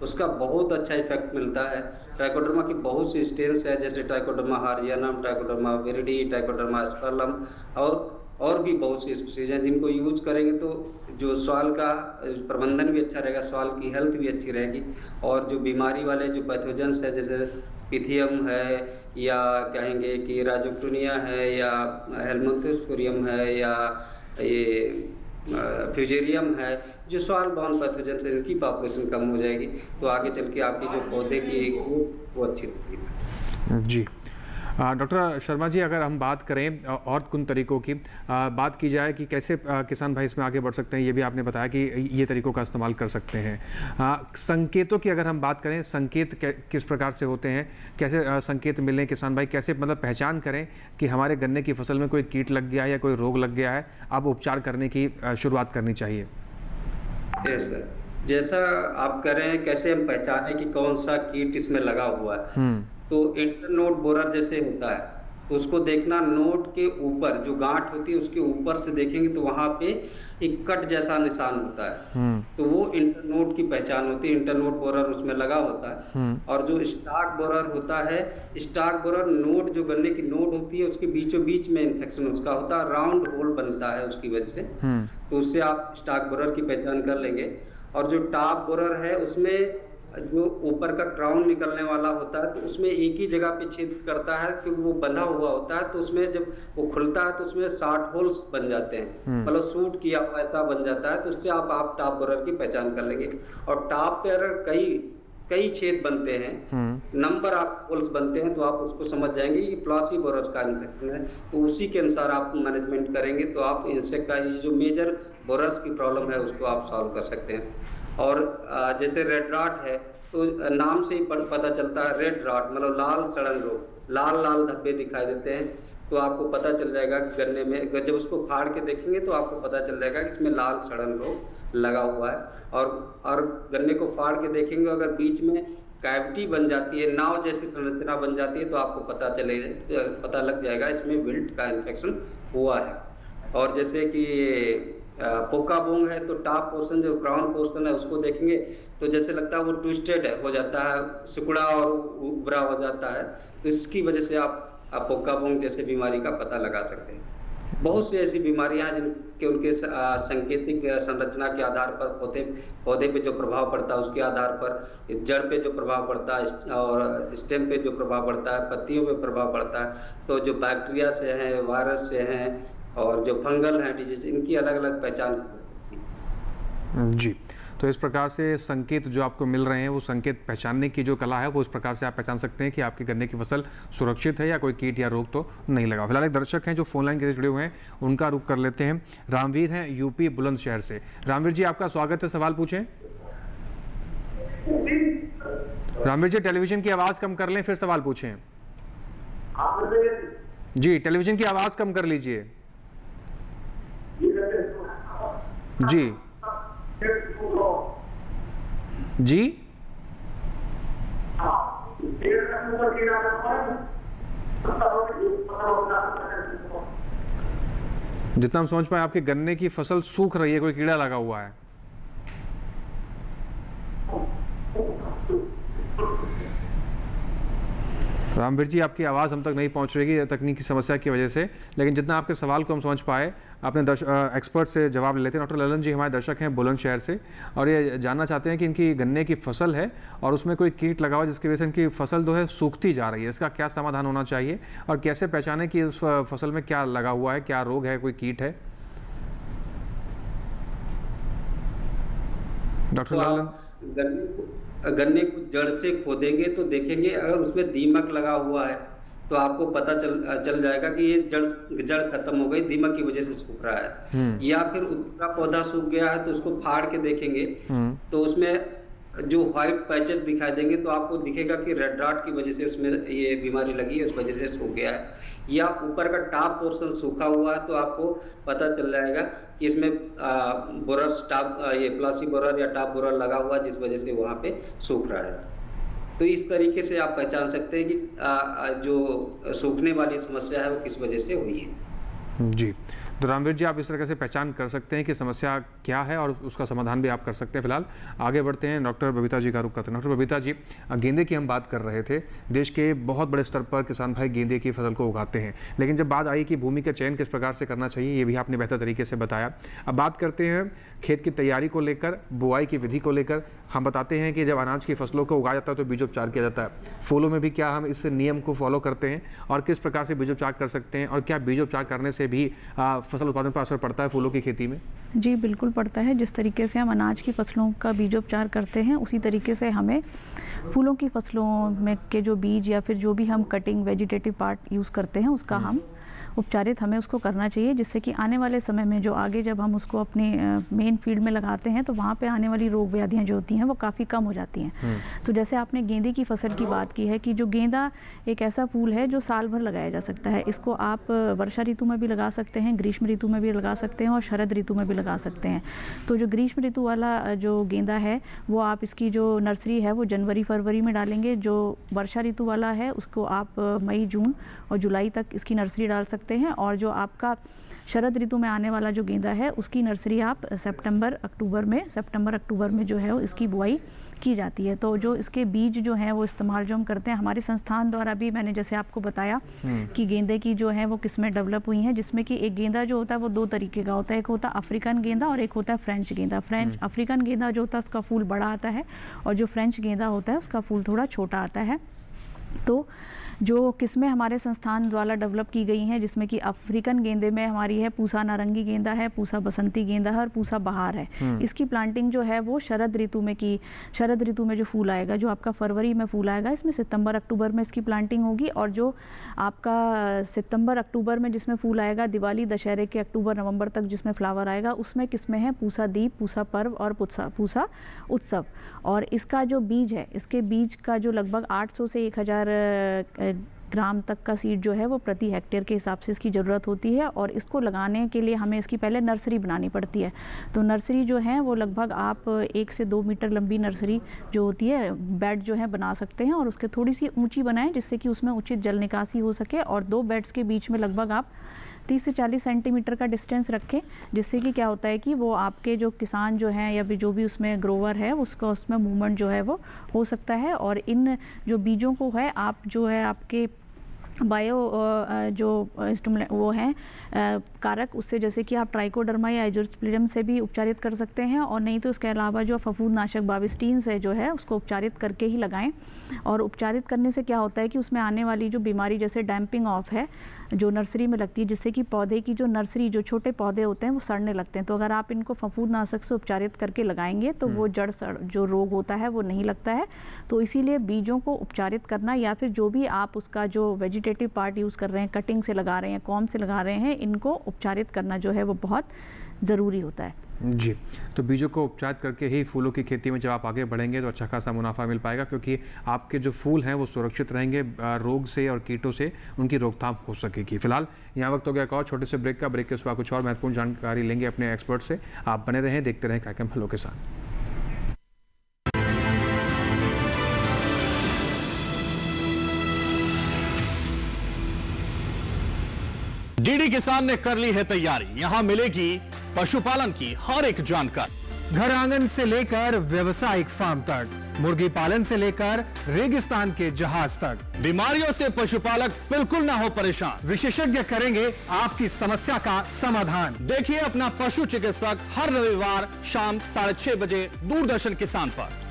C: उसका बहुत अच्छा इफेक्ट मिलता है। ट्राइकोडर्मा की बहुत सी स्ट्रेन्स है, जैसे ट्राइकोडर्मा हार्जियानम, ट्राइकोडर्मा विरिडी, ट्राइकोडर्मा स्पर्लम और भी बहुत सी स्पीसीज हैं जिनको यूज करेंगे तो जो सॉइल का प्रबंधन भी अच्छा रहेगा, सॉइल की हेल्थ भी अच्छी रहेगी और जो बीमारी वाले जो पैथोजेंस है जैसे पिथियम है या कहेंगे कि राइजोक्टोनिया है या हेलमिंथोस्पोरियम है या ये फ्यूजेरियम है, जो सॉइल बॉर्न पैथोजेंस है इनकी पॉपुलेशन कम हो जाएगी। तो आगे चल के आपकी जो पौधे की वो अच्छी होगी।
B: जी डॉक्टर शर्मा जी, अगर हम बात करें और कुछ तरीकों की बात की जाए कि कैसे किसान भाई इसमें आगे बढ़ सकते हैं, ये भी आपने बताया कि ये तरीकों का इस्तेमाल कर सकते हैं। संकेतों की अगर हम बात करें, संकेत किस प्रकार से होते हैं, कैसे संकेत मिलें किसान भाई, कैसे मतलब पहचान करें कि हमारे गन्ने की फसल में कोई कीट लग गया है या कोई रोग लग गया है, अब उपचार करने की शुरुआत करनी चाहिए?
C: यस सर, जैसा आप कह रहे हैं कैसे हम पहचाने कि कौन सा कीट इसमें लगा हुआ है, तो इंटरनोड बोरर जैसे होता है तो उसको देखना, नोड के ऊपर जो गांठ होती है उसके ऊपर से देखेंगे तो वहां पे एक कट जैसा निशान होता है, तो वो इंटरनोड की पहचान होती है। इंटरनोड बोरर उसमें लगा होता है। और जो स्टार्क बोरर होता है, स्टार्क बोरर नोड जो गन्ने की नोड होती है उसके बीचों बीच में इन्फेक्शन उसका होता है, राउंड होल बनता है उसकी वजह से, तो उससे आप स्टार्क बोरर की पहचान कर लेंगे। और जो टॉप बोरर है उसमें जो ऊपर का क्राउन निकलने वाला होता है तो उसमें एक ही जगह पे छेद करता है क्योंकि वो बंधा हुआ होता है, तो उसमें जब वो खुलता है तो उसमें 60 होल्स बन जाते हैं, मतलब सूट किया हुआ ऐसा बन जाता है। तो उससे आप टॉप बोरर की पहचान कर लेंगे। और टॉप पे अगर कई छेद बनते हैं, नंबर आप होल्स बनते हैं, तो आप उसको समझ जाएंगे कि फ्लॉसी बोरर का इन्फेक्शन है। तो उसी के अनुसार आप मैनेजमेंट करेंगे तो आप इंसेक्ट का जो मेजर बोरर्स की प्रॉब्लम है उसको आप सॉल्व कर सकते हैं। और जैसे रेड रॉट है तो नाम से ही पता चलता है, रेड रॉट मतलब लाल सड़न रोग, लाल लाल धब्बे दिखाई देते हैं। तो आपको पता चल जाएगा गन्ने में, जब उसको फाड़ के देखेंगे तो आपको पता चल जाएगा कि इसमें लाल सड़न रोग लगा हुआ है। और गन्ने को फाड़ के देखेंगे, अगर बीच में कैविटी बन जाती है, नाव जैसी संरचना बन जाती है, तो आपको पता लग जाएगा इसमें विल्ट का इन्फेक्शन हुआ है। और जैसे कि पोका बोंग है तो टॉप पोर्शन जो क्राउन पोर्शन है उसको देखेंगे तो जैसे लगता है वो ट्विस्टेड हो जाता है, सिकुड़ा और उभरा हो जाता है, तो इसकी वजह से आप पोका बोंग जैसे बीमारी का पता लगा सकते हैं। बहुत सी ऐसी बीमारियां हैं जिनके उनके सांकेतिक संरचना के आधार पर, पौधे पे जो प्रभाव पड़ता है उसके आधार पर, जड़ पे जो प्रभाव पड़ता है और स्टेम पे जो प्रभाव पड़ता है, पत्तियों पे प्रभाव पड़ता है, तो जो बैक्टीरिया से हैं, वायरस से हैं और जो फंगल हैं डिजीज, इनकी अलग अलग पहचान।
B: जी, तो इस प्रकार से संकेत जो आपको मिल रहे हैं वो संकेत पहचानने की जो कला है वो इस प्रकार से आप पहचान सकते हैं कि आपके गन्ने की फसल सुरक्षित है या कोई कीट या रोग तो नहीं लगा। फिलहाल एक दर्शक हैं जो फोन लाइन के जुड़े हुए हैं, उनका रुख कर लेते हैं। रामवीर हैं यूपी बुलंदशहर से। रामवीर जी, आपका स्वागत है, सवाल पूछें। रामवीर जी, टेलीविजन की आवाज़ कम कर लें फिर सवाल पूछें। जी, टेलीविजन की आवाज़ कम कर लीजिए। जी जी जितना हम समझ पाए आपके गन्ने की फसल सूख रही है, कोई कीड़ा लगा हुआ है। रामवीर जी, आपकी आवाज़ हम तक नहीं पहुंच रही है तकनीकी समस्या की वजह से, लेकिन जितना आपके सवाल को हम समझ पाए आपने एक्सपर्ट से जवाब ले लेते हैं। डॉक्टर ललन जी हमारे दर्शक हैं बुलंदशहर से, और ये जानना चाहते हैं कि इनकी गन्ने की फसल है और उसमें कोई कीट लगा हुआ जिसकी वजह से इनकी फसल जो है सूखती जा रही है। इसका क्या समाधान होना चाहिए और कैसे पहचानें कि उस फसल में क्या लगा हुआ है, क्या रोग है, कोई कीट है? डॉक्टर ललन,
C: गन्ने को जड़ से खोदेंगे तो देखेंगे, अगर उसमें दीमक लगा हुआ है तो आपको पता चल जाएगा कि ये जड़ खत्म हो गई, दीमक की वजह से सूख रहा है। या फिर पूरा पौधा सूख गया है तो उसको फाड़ के देखेंगे तो उसमें जो व्हाइट पैचेस दिखाई देंगे तो आपको दिखेगा कि रेड रॉट की वजह से उसमें ये बीमारी लगी है, उस वजह से सूख गया है। या ऊपर का टॉप पोर्शन सूखा हुआ है तो आपको पता चल जाएगा कि इसमें बोरर ये प्लासी बोरर या टॉप बोरर लगा हुआ है, जिस वजह से वहाँ पे सूख रहा है। तो इस तरीके से आप पहचान सकते हैं कि जो सूखने वाली समस्या है वो किस वजह से हुई है।
B: जी, तो रामवीर जी, आप इस तरह से पहचान कर सकते हैं कि समस्या क्या है और उसका समाधान भी आप कर सकते हैं। फिलहाल आगे बढ़ते हैं, डॉक्टर बबीता जी का रुख करते हैं। डॉक्टर बबीता जी, गेंदे की हम बात कर रहे थे। देश के बहुत बड़े स्तर पर किसान भाई गेंदे की फसल को उगाते हैं, लेकिन जब बात आई कि भूमि का चयन किस प्रकार से करना चाहिए, ये भी आपने बेहतर तरीके से बताया। अब बात करते हैं खेत की तैयारी को लेकर, बुआई की विधि को लेकर। हम बताते हैं कि जब अनाज की फसलों को उगाया जाता है तो बीजोपचार किया जाता है। फूलों में भी क्या हम इस नियम को फॉलो करते हैं और किस प्रकार से बीजोपचार कर सकते हैं, और क्या बीजोपचार करने से भी फसल उत्पादन पर असर पड़ता है फूलों की खेती में?
D: जी बिल्कुल पड़ता है। जिस तरीके से हम अनाज की फसलों का बीजोपचार करते हैं, उसी तरीके से हमें फूलों की फसलों में के जो बीज या फिर जो भी हम कटिंग वेजिटेटिव पार्ट यूज़ करते हैं उसका हम उपचारित हमें उसको करना चाहिए, जिससे कि आने वाले समय में जो आगे जब हम उसको अपने मेन फील्ड में लगाते हैं तो वहाँ पे आने वाली रोग व्याधियाँ जो होती हैं वो काफ़ी कम हो जाती हैं। तो जैसे आपने गेंदे की फसल की बात की है कि जो गेंदा एक ऐसा फूल है जो साल भर लगाया जा सकता है। इसको आप वर्षा ऋतु में भी लगा सकते हैं, ग्रीष्म ऋतु में भी लगा सकते हैं और शरद ऋतु में भी लगा सकते हैं। तो जो ग्रीष्म ऋतु वाला जो गेंदा है वो आप इसकी जो नर्सरी है वो जनवरी फरवरी में डालेंगे। जो वर्षा ऋतु वाला है उसको आप मई जून और जुलाई तक इसकी नर्सरी डाल सकते हैं, और जो आपका शरद ऋतु में आने वाला जो गेंदा है उसकी नर्सरी आप सितंबर अक्टूबर में जो है इसकी बुआई की जाती है। तो जो इसके बीज जो हैं वो इस्तेमाल जो हम करते हैं, हमारे संस्थान द्वारा भी मैंने जैसे आपको बताया कि गेंदे की जो है वो किस्में डेवलप हुई हैं, जिसमें कि एक गेंदा जो होता है वो दो तरीके का होता है। एक होता है अफ्रीकन गेंदा और एक होता है फ्रेंच गेंदा। अफ्रीकन गेंदा जो होता है उसका फूल बड़ा आता है और जो फ्रेंच गेंदा होता है उसका फूल थोड़ा छोटा आता है। तो जो किस्में हमारे संस्थान द्वारा डेवलप की गई हैं, जिसमें कि अफ्रीकन गेंदे में हमारी है पूसा नारंगी गेंदा है, पूसा बसंती गेंदा है और पूसा बहार है। इसकी प्लांटिंग जो है वो शरद ऋतु में जो फूल आएगा, जो आपका फरवरी में फूल आएगा, इसमें सितंबर अक्टूबर में इसकी प्लांटिंग होगी। और जो आपका सितंबर अक्टूबर में जिसमें फूल आएगा, दिवाली दशहरे के अक्टूबर नवंबर तक जिसमें फ्लावर आएगा, उसमें किस्में हैं पूसा दीप, पूसा पर्व और पूसा उत्सव। और इसका जो बीज है, इसके बीज का जो लगभग 800 से 1000 ग्राम तक का सीड जो है वो प्रति हेक्टेयर के हिसाब से इसकी ज़रूरत होती है। और इसको लगाने के लिए हमें इसकी पहले नर्सरी बनानी पड़ती है। तो नर्सरी जो है वो लगभग आप 1 से 2 मीटर लंबी नर्सरी जो होती है, बेड जो है बना सकते हैं, और उसके थोड़ी सी ऊंची बनाएं जिससे कि उसमें उचित जल निकासी हो सके। और 2 बेड्स के बीच में लगभग आप 30 से 40 सेंटीमीटर का डिस्टेंस रखें, जिससे कि क्या होता है कि वो आपके जो किसान जो हैं या फिर जो भी उसमें ग्रोवर है उसका उसमें मूवमेंट जो है वो हो सकता है। और इन जो बीजों को है आप जो है आपके बायो जो वो हैं कारक, उससे जैसे कि आप ट्राइकोडर्मा या एजोस्प्लिडम से भी उपचारित कर सकते हैं। और नहीं तो इसके अलावा जो फफूंदनाशक बाविस्टीन से जो है उसको उपचारित करके ही लगाएं। और उपचारित करने से क्या होता है कि उसमें आने वाली जो बीमारी जैसे डैम्पिंग ऑफ है जो नर्सरी में लगती है, जिससे कि पौधे की जो नर्सरी जो छोटे पौधे होते हैं वो सड़ने लगते हैं। तो अगर आप इनको फफूंदनाशक से उपचारित करके लगाएंगे तो वो जड़ जो रोग होता है वो नहीं लगता है। तो इसीलिए बीजों को उपचारित करना, या फिर जो भी आप उसका जो वेजिटेटिव पार्ट यूज़ कर रहे हैं, कटिंग से लगा रहे हैं, कॉम से लगा रहे हैं, इनको उपचारित करना जो है वो बहुत ज़रूरी होता है।
B: जी, तो बीजों को उपचारित करके ही फूलों की खेती में जब आप आगे बढ़ेंगे तो अच्छा खासा मुनाफा मिल पाएगा, क्योंकि आपके जो फूल हैं वो सुरक्षित रहेंगे, रोग से और कीटों से उनकी रोकथाम हो सकेगी। फिलहाल यहाँ वक्त हो गया एक और छोटे से ब्रेक का। ब्रेक के बाद कुछ और महत्वपूर्ण जानकारी लेंगे अपने एक्सपर्ट से। आप बने रहें, देखते रहें कार्यक्रम हेलो किसान।
J: डीडी किसान ने कर ली है तैयारी, यहाँ मिलेगी पशुपालन की हर एक जानकारी।
B: घर आंगन से लेकर व्यवसायिक फार्म तक, मुर्गी पालन से लेकर रेगिस्तान के जहाज तक,
J: बीमारियों से पशुपालक बिल्कुल ना हो परेशान।
B: विशेषज्ञ करेंगे आपकी समस्या का समाधान।
J: देखिए अपना पशु चिकित्सक हर रविवार शाम 6:30 बजे दूरदर्शन किसान पर।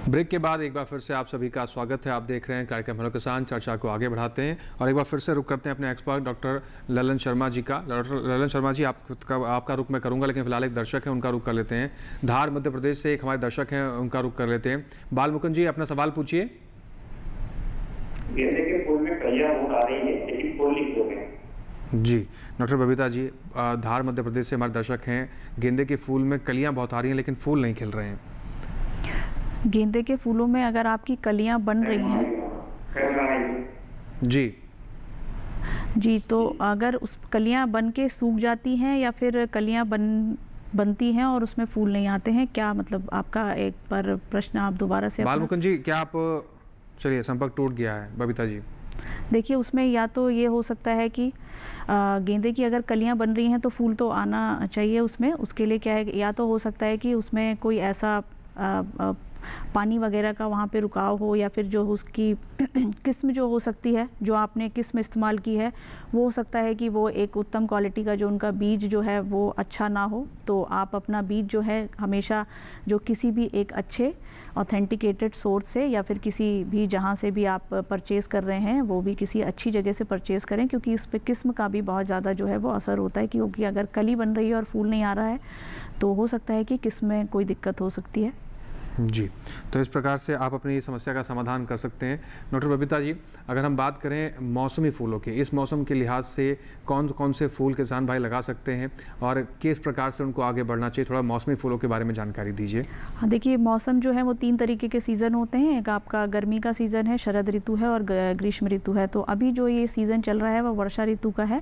B: ब्रेक के बाद एक बार फिर से आप सभी का स्वागत है। आप देख रहे हैं कार्यक्रम हेलो किसान। चर्चा को आगे बढ़ाते हैं और एक बार फिर से रुक करते हैं अपने एक्सपर्ट डॉक्टर ललन शर्मा जी का। डॉक्टर ललन शर्मा जी, आपका रुख मैं करूंगा, लेकिन फिलहाल एक दर्शक है उनका रुख कर लेते हैं। धार मध्य प्रदेश से एक हमारे दर्शक हैं, उनका रुख कर लेते हैं। बाल मुकुंद जी, अपना सवाल पूछिए।
K: गेंदे के फूल में कलियां बहुत आ रही है, लेकिन फूल नहीं खिल रहे।
B: जी डॉक्टर बबीता जी, धार मध्य प्रदेश से हमारे दर्शक हैं। गेंदे के फूल में कलियाँ बहुत आ रही हैं लेकिन फूल नहीं खिल रहे हैं।
D: गेंदे के फूलों में अगर आपकी कलियां बन रही हैं जी, तो अगर उस कलियां बन के सूख जाती हैं या फिर कलियां बनती हैं और उसमें फूल नहीं आते हैं, क्या मतलब आपका एक बार प्रश्न आप दोबारा से।
B: बाल मुकुंद जी, क्या आप, चलिए संपर्क टूट गया है। बबीता जी,
D: देखिए उसमें या तो ये हो सकता है कि गेंदे की अगर कलियां बन रही हैं तो फूल तो आना चाहिए उसमें। उसके लिए क्या है, या तो हो सकता है कि उसमें कोई ऐसा पानी वगैरह का वहाँ पे रुकाव हो, या फिर जो उसकी किस्म जो हो सकती है, जो आपने किस्म इस्तेमाल की है, वो हो सकता है कि वो एक उत्तम क्वालिटी का जो उनका बीज जो है वो अच्छा ना हो। तो आप अपना बीज जो है हमेशा जो किसी भी एक अच्छे ऑथेंटिकेटेड सोर्स से या फिर किसी भी जहाँ से भी आप परचेज़ कर रहे हैं वो भी किसी अच्छी जगह से परचेज़ करें, क्योंकि इस पे किस्म का भी बहुत ज़्यादा जो है वो असर होता है। क्योंकि अगर कली बन रही है और फूल नहीं आ रहा है तो हो सकता है कि किस्म में कोई दिक्कत हो सकती है।
B: जी, तो इस प्रकार से आप अपनी समस्या का समाधान कर सकते हैं। डॉक्टर बबीता जी, अगर हम बात करें मौसमी फूलों की, इस मौसम के लिहाज से कौन कौन से फूल किसान भाई लगा सकते हैं और किस प्रकार से उनको आगे बढ़ना चाहिए, थोड़ा मौसमी फूलों के बारे में जानकारी दीजिए।
D: हाँ, देखिए मौसम जो है वो 3 तरीके के सीज़न होते हैं। एक आपका गर्मी का सीज़न है, शरद ऋतु है और ग्रीष्म ऋतु है। तो अभी जो ये सीज़न चल रहा है वो वर्षा ऋतु का है।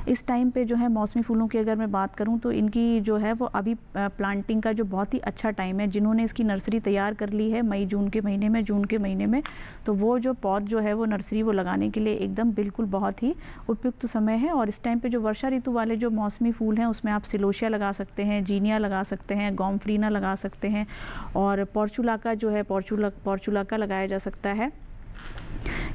D: इस टाइम पे जो है मौसमी फूलों की अगर मैं बात करूँ तो इनकी जो है वो अभी प्लांटिंग का जो बहुत ही अच्छा टाइम है। जिन्होंने इसकी नर्सरी तैयार कर ली है मई जून के महीने में, तो वो जो पौध जो है वो नर्सरी वो लगाने के लिए एकदम बिल्कुल बहुत ही उपयुक्त समय है। और इस टाइम पे जो वर्षा ऋतु वाले जो मौसमी फूल हैं उसमें आप सिलोशिया लगा सकते हैं, जीनिया लगा सकते हैं, गॉम्फ्रीना लगा सकते हैं और पोर्चुलाका जो है पोर्चुलाका लगाया जा सकता है।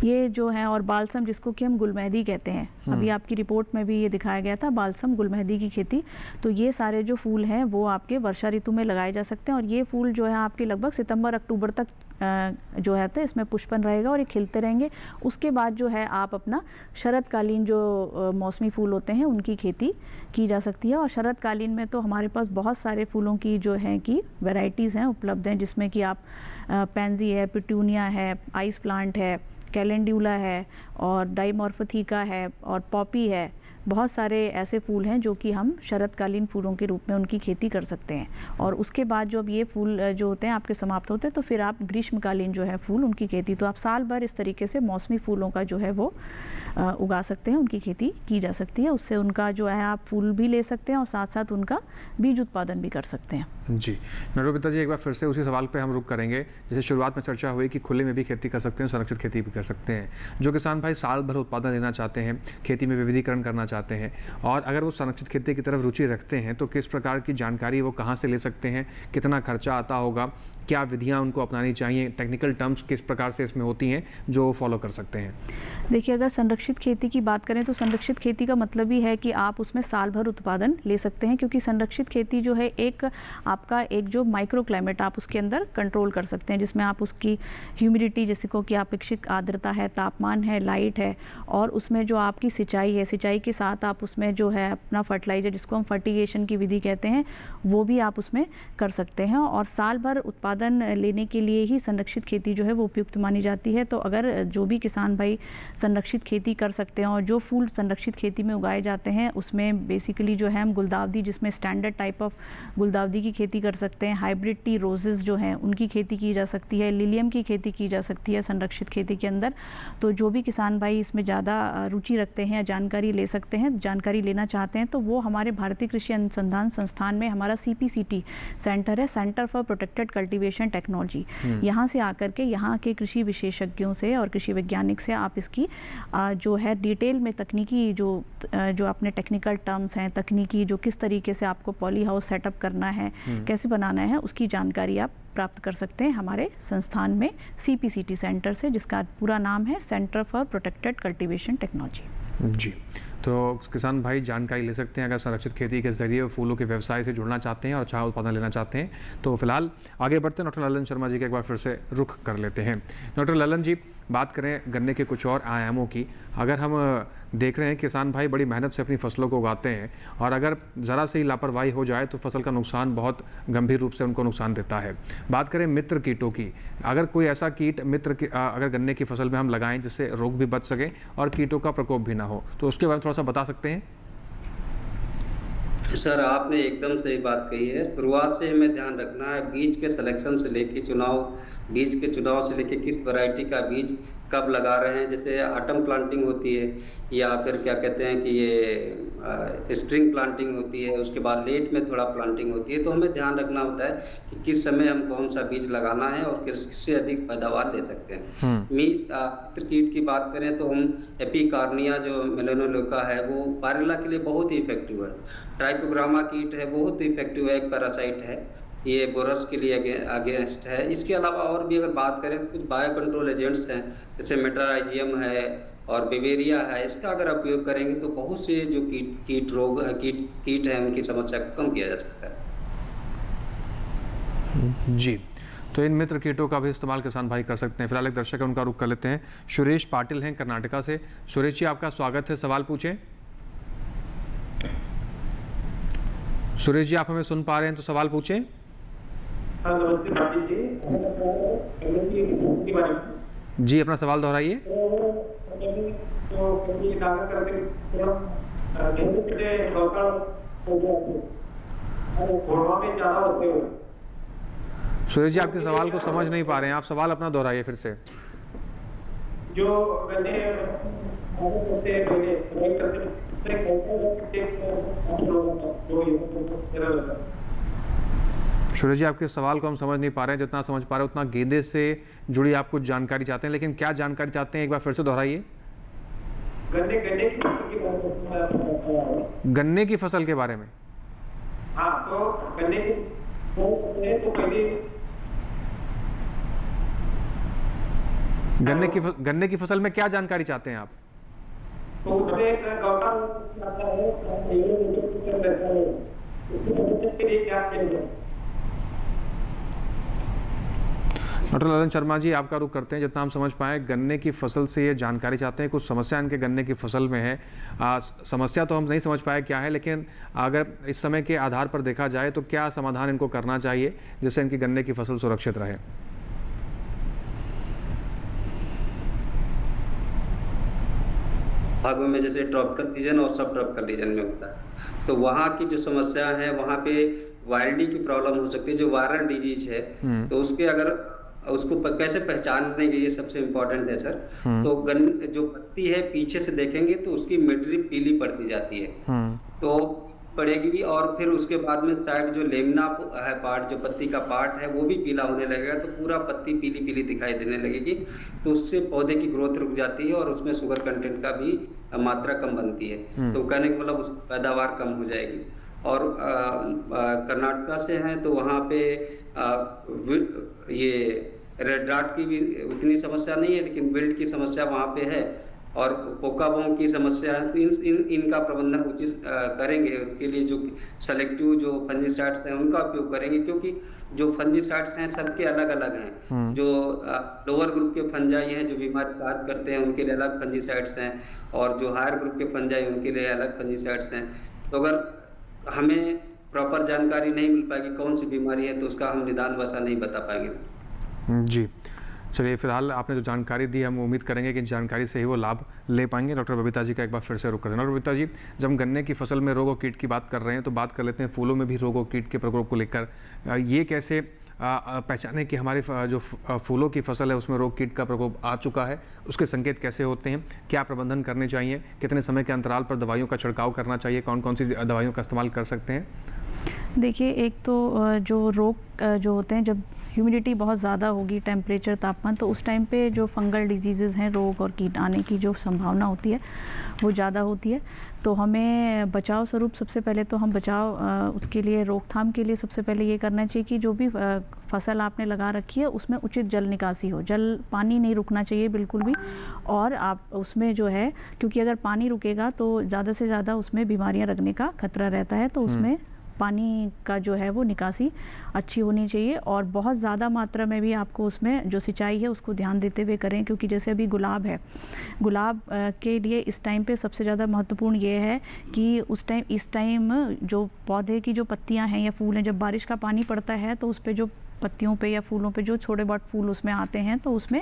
D: ये जो है, और बालसम जिसको कि हम गुलमेहदी कहते हैं, अभी आपकी रिपोर्ट में भी ये दिखाया गया था बालसम गुलमेहदी की खेती। तो ये सारे जो फूल हैं वो आपके वर्षा ऋतु में लगाए जा सकते हैं और ये फूल जो है आपके लगभग सितंबर अक्टूबर तक जो है तो इसमें पुष्पन रहेगा और ये खिलते रहेंगे। उसके बाद जो है आप अपना शरदकालीन जो मौसमी फूल होते हैं उनकी खेती की जा सकती है। और शरदकालीन में तो हमारे पास बहुत सारे फूलों की जो है कि वैरायटीज़ हैं उपलब्ध हैं, जिसमें कि आप पैंजी है, पिटूनिया है, आइस प्लांट है, कैलेंड्यूला है और डाइमॉर्फोथिका है और पॉपी है। बहुत सारे ऐसे फूल हैं जो कि हम शरदकालीन फूलों के रूप में उनकी खेती कर सकते हैं। और उसके बाद जब ये फूल जो होते हैं आपके समाप्त होते हैं तो फिर आप ग्रीष्मकालीन जो है फूल उनकी खेती, तो आप साल भर इस तरीके से मौसमी फूलों का जो है वो उगा सकते हैं, उनकी खेती की जा सकती है। उससे उनका जो है आप फूल भी ले सकते हैं और साथ साथ उनका बीज उत्पादन भी कर सकते हैं।
B: जी नरोपिता जी, एक बार फिर से उसी सवाल पे हम रुक करेंगे। जैसे शुरुआत में चर्चा हुई कि खुले में भी खेती कर सकते हैं, संरक्षित खेती भी कर सकते हैं। जो किसान भाई साल भर उत्पादन लेना चाहते हैं, खेती में विविधीकरण करना चाहते हैं और अगर वो संरक्षित खेती की तरफ रुचि रखते हैं तो किस प्रकार की जानकारी वो कहाँ से ले सकते हैं, कितना खर्चा आता होगा, क्या विधियां उनको अपनानी चाहिए, टेक्निकल टर्म्स किस प्रकार से इसमें होती हैं जो फॉलो कर सकते हैं?
D: देखिए, अगर संरक्षित खेती की बात करें तो संरक्षित खेती का मतलब ही है कि आप उसमें साल भर उत्पादन ले सकते हैं, क्योंकि संरक्षित खेती जो है एक आपका एक जो माइक्रो क्लाइमेट आप उसके अंदर कंट्रोल कर सकते हैं, जिसमें आप उसकी ह्यूमिडिटी जिसको कि अपेक्षित आर्द्रता है, तापमान है, लाइट है और उसमें जो आपकी सिंचाई है, सिंचाई के साथ आप उसमें जो है अपना फर्टिलाइजर जिसको हम फर्टिगेशन की विधि कहते हैं वो भी आप उसमें कर सकते हैं। और साल भर उत्पादन लेने के लिए ही संरक्षित खेती जो है वो उपयुक्त मानी जाती है। तो अगर जो भी किसान भाई संरक्षित खेती कर सकते हैं और जो फूल संरक्षित खेती में उगाए जाते हैं उसमें बेसिकली जो है हम गुलदावदी, जिसमें स्टैंडर्ड टाइप ऑफ गुलदावदी की खेती कर सकते हैं, हाइब्रिड टी रोजेस जो हैं उनकी खेती की जा सकती है, लिलियम की खेती की जा सकती है संरक्षित खेती के अंदर। तो जो भी किसान भाई इसमें ज़्यादा रुचि रखते हैं, जानकारी ले सकते हैं चाहते हैं, जानकारी लेना चाहते हैं, तो वो हमारे भारतीय कृषि अनुसंधान संस्थान में हमारा CPCT सेंटर है, centre for protected cultivation technology. यहाँ से आकर के यहाँ के कृषि विशेषज्ञों से और कृषि वैज्ञानिक से आप इसकी जो है डिटेल में तकनीकी जो अपने टेक्निकल टर्म्स हैं, तकनीकी जो किस तरीके से आपको पॉली हाउस सेटअप करना है, कैसे बनाना है, उसकी जानकारी आप प्राप्त कर सकते हैं हमारे संस्थान में CPCT सेंटर से, जिसका पूरा नाम है centre for protected cultivation technology.
B: जी, तो किसान भाई जानकारी ले सकते हैं अगर संरक्षित खेती के जरिए फूलों के व्यवसाय से जुड़ना चाहते हैं और अच्छा उत्पादन लेना चाहते हैं। तो फिलहाल आगे बढ़ते हैं, डॉक्टर ललन शर्मा जी का एक बार फिर से रुख कर लेते हैं। डॉक्टर ललन जी, बात करें गन्ने के कुछ और आयामों की। अगर हम देख रहे हैं किसान भाई बड़ी मेहनत से अपनी फसलों को उगाते हैं और अगर ज़रा से ही लापरवाही हो जाए तो फसल का नुकसान बहुत गंभीर रूप से उनको नुकसान देता है। बात करें मित्र कीटों की, अगर कोई ऐसा कीट अगर गन्ने की फसल में हम लगाएं जिससे रोग भी बच सके और कीटों का प्रकोप भी ना हो, तो उसके बारे में थोड़ा सा बता सकते हैं?
C: सर, आपने एकदम सही बात कही है। शुरुआत से हमें ध्यान रखना है, बीज के सिलेक्शन से लेके बीज के चुनाव से लेके किस वैरायटी का बीज कब लगा रहे हैं। जैसे ऑटम प्लांटिंग होती है या फिर क्या कहते हैं कि ये स्प्रिंग प्लांटिंग होती है, उसके बाद लेट में थोड़ा प्लांटिंग होती है। तो हमें ध्यान रखना होता है कि किस समय हम कौन सा बीज लगाना है और किससे अधिक पैदावार ले सकते हैं। मित्र कीट की बात करें तो हम एपिकार्निया जो मेलेनोलोका है वो पायरेला के लिए बहुत ही इफेक्टिव है। ट्राइकोग्रामा कीट है, बहुत ही इफेक्टिव है, एक पैरासाइट है, ये बोरस के लिए अगेंस्ट है। इसके अलावा और भी अगर बात करें तो कुछ बायो कंट्रोल एजेंट्स हैं, जैसे मेटाराइजियम है और बिवेरिया है। इसका अगर उपयोग करेंगे तो बहुत से जो कीट हैं उनकी समस्या को कम किया जा सकता है।
B: जी, तो इन मित्र कीटों का भी इस्तेमाल किसान भाई कर सकते हैं। फिलहाल एक दर्शक है, उनका रुख कर लेते हैं। सुरेश पाटिल हैं कर्नाटका से। सुरेश जी, आपका स्वागत है, सवाल पूछें। सुरेश जी, आप हमें सुन पा रहे हैं तो सवाल पूछें। जी, अपना सवाल दोहराइए। सुरेश जी, आपके सवाल को समझ नहीं पा रहे हैं, आप सवाल अपना दोहराइए फिर से। सुरेश जी, आपके सवाल को हम समझ नहीं पा रहे हैं। जितना समझ पा रहे हैं उतना गेंदे से जुड़ी आप कुछ जानकारी चाहते हैं, लेकिन क्या जानकारी चाहते हैं एक बार फिर से दोहराइए। गन्ने की फसल के बारे में।
K: हाँ, तो
B: गन्ने की फसल में क्या जानकारी चाहते हैं आप? डॉक्टर ललन शर्मा जी, आपका रुख करते हैं। जितना हम समझ पाए गन्ने की फसल से ये जानकारी चाहते हैं, कुछ समस्या इनके गन्ने की फसल में है। समस्या तो हम नहीं समझ पाए क्या है, लेकिन अगर इस समय के आधार पर देखा जाए तो क्या समाधान इनको करना चाहिए जिससे इनकी गन्ने की फसल सुरक्षित रहे?
C: भागों में जैसे ट्रॉपिकल रीजन और सब ट्रॉपिकल रीजन में होता है, तो वहाँ की जो समस्या है वहाँ पे वाइल्डी की प्रॉब्लम हो सकती है, जो वायरल डिजीज है। तो उसके अगर उसको कैसे पहचानने के, ये सबसे इम्पोर्टेंट है सर। तो जो पत्ती है पीछे से देखेंगे तो उसकी मिडरी पीली पड़ती जाती है, तो पड़ेगी। और फिर उसके बाद में साइड जो लेमिना है पार्ट, जो पत्ती का पार्ट है वो भी पीला होने लगेगा, तो पूरा पत्ती पीली पीली दिखाई देने लगेगी। तो उससे पौधे की ग्रोथ रुक जाती है और उसमें शुगर कंटेंट का भी मात्रा कम बनती है। तो कहने का मतलब उसकी पैदावार कम हो जाएगी। और कर्नाटका से हैं तो वहाँ पे ये रेड रॉट की भी उतनी समस्या नहीं है, लेकिन विल्ट की समस्या वहाँ पे है और पोकाबोम की समस्या है। तो इनका प्रबंधन उचित करेंगे। उनके लिए जो सेलेक्टिव जो फंजीसाइड्स हैं उनका उपयोग करेंगे, क्योंकि जो फंजीसाइड्स हैं सबके अलग अलग हैं। जो लोअर ग्रुप के फंजाई हैं जो बीमारी काज करते हैं उनके लिए अलग फंजीसाइड्स हैं, और जो हायर ग्रुप के फंजाई उनके लिए अलग फंजीसाइड्स हैं। तो अगर हमें प्रॉपर जानकारी नहीं मिल पाएगी कौन सी बीमारी है तो उसका हम निदान वैसा नहीं बता पाएंगे।
B: जी, चलिए, फिलहाल आपने जो जानकारी दी हम उम्मीद करेंगे कि जानकारी से ही वो लाभ ले पाएंगे। डॉक्टर बबीता जी का एक बार फिर से रुख कर दें। डॉक्टर बबीता जी, जब हम गन्ने की फसल में रोग और कीट की बात कर रहे हैं तो बात कर लेते हैं फूलों में भी रोग और कीट के प्रकोप को लेकर। ये कैसे पहचाने कि हमारे जो फूलों की फसल है उसमें रोग कीट का प्रकोप आ चुका है? उसके संकेत कैसे होते हैं? क्या प्रबंधन करने चाहिए? कितने समय के अंतराल पर दवाइयों का छिड़काव करना चाहिए? कौन कौन सी दवाइयों का इस्तेमाल कर सकते हैं?
D: देखिए, एक तो जो रोग जो होते हैं, जब ह्यूमिडिटी बहुत ज़्यादा होगी, टेम्परेचर, तापमान, तो उस टाइम पे जो फंगल डिजीज़ेज़ हैं, रोग और कीट आने की जो संभावना होती है वो ज़्यादा होती है। तो हमें बचाव स्वरूप सबसे पहले तो हम उसके लिए, रोकथाम के लिए सबसे पहले ये करना चाहिए कि जो भी फसल आपने लगा रखी है उसमें उचित जल निकासी हो। पानी नहीं रुकना चाहिए बिल्कुल भी। और आप उसमें जो है, क्योंकि अगर पानी रुकेगा तो ज़्यादा से ज़्यादा उसमें बीमारियाँ लगने का खतरा रहता है, तो उसमें पानी का जो है वो निकासी अच्छी होनी चाहिए। और बहुत ज़्यादा मात्रा में भी आपको उसमें जो सिंचाई है उसको ध्यान देते हुए करें, क्योंकि जैसे अभी गुलाब है, गुलाब के लिए इस टाइम पे सबसे ज़्यादा महत्वपूर्ण ये है कि इस टाइम जो पौधे की जो पत्तियां हैं या फूल हैं, जब बारिश का पानी पड़ता है तो उस पर जो पत्तियों पे या फूलों पे जो छोटे बहुत फूल उसमें आते हैं, तो उसमें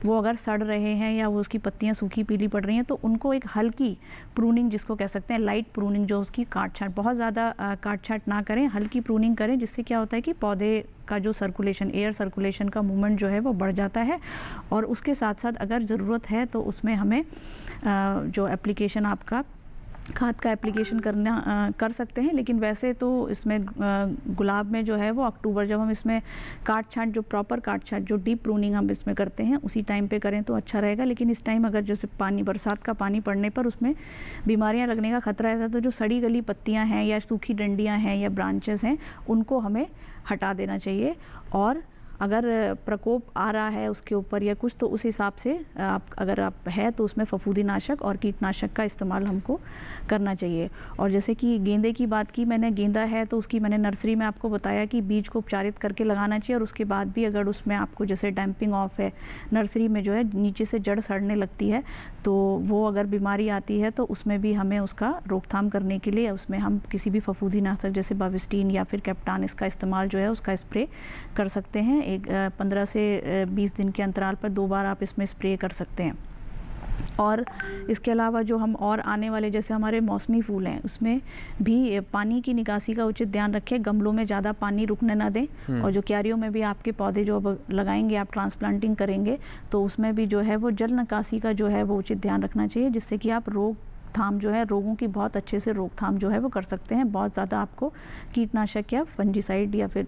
D: वो अगर सड़ रहे हैं या वो उसकी पत्तियां सूखी पीली पड़ रही हैं, तो उनको एक हल्की प्रूनिंग, जिसको कह सकते हैं लाइट प्रूनिंग, जो उसकी काट छांट, बहुत ज़्यादा काट छांट ना करें, हल्की प्रूनिंग करें, जिससे क्या होता है कि पौधे का जो सर्कुलेशन, एयर सर्कुलेशन का मूवमेंट जो है वो बढ़ जाता है। और उसके साथ साथ अगर ज़रूरत है तो उसमें हमें जो एप्लीकेशन आपका खाद का एप्लीकेशन कर सकते हैं। लेकिन वैसे तो इसमें गुलाब में जो है वो अक्टूबर, जब हम इसमें काट छांट, जो प्रॉपर काट छांट, जो डीप प्रूनिंग हम इसमें करते हैं, उसी टाइम पे करें तो अच्छा रहेगा। लेकिन इस टाइम अगर जैसे बरसात का पानी पड़ने पर उसमें बीमारियां लगने का खतरा रहता है, तो जो सड़ी गली पत्तियां हैं या सूखी डंडियां हैं या ब्रांचेस हैं, उनको हमें हटा देना चाहिए। और अगर प्रकोप आ रहा है उसके ऊपर या कुछ, तो उस हिसाब से अगर आप है तो उसमें फफूंदीनाशक और कीटनाशक का इस्तेमाल हमको करना चाहिए। और जैसे कि गेंदे की बात की मैंने, गेंदा है तो उसकी मैंने नर्सरी में आपको बताया कि बीज को उपचारित करके लगाना चाहिए। और उसके बाद भी अगर उसमें आपको जैसे डैम्पिंग ऑफ है, नर्सरी में जो है नीचे से जड़ सड़ने लगती है, तो वो अगर बीमारी आती है तो उसमें भी हमें उसका रोकथाम करने के लिए उसमें हम किसी भी फफूंदीनाशक जैसे बाविस्टीन या फिर कैप्टान, इसका इस्तेमाल जो है उसका स्प्रे कर सकते हैं। 15 से 20 दिन के अंतराल पर 2 बार आप इसमें स्प्रे कर सकते हैं। और इसके अलावा जो हम और आने वाले जैसे हमारे मौसमी फूल हैं, उसमें भी पानी की निकासी का उचित ध्यान रखें। गमलों में ज़्यादा पानी रुकने ना दें। और जो क्यारियों में भी आपके पौधे जो अब लगाएंगे, आप ट्रांसप्लांटिंग करेंगे, तो उसमें भी जो है वो जल निकासी का जो है वो उचित ध्यान रखना चाहिए, जिससे कि आप रोकथाम जो है, रोगों की बहुत अच्छे से रोकथाम जो है वो कर सकते हैं। बहुत ज़्यादा आपको कीटनाशक या फंजीसाइड या फिर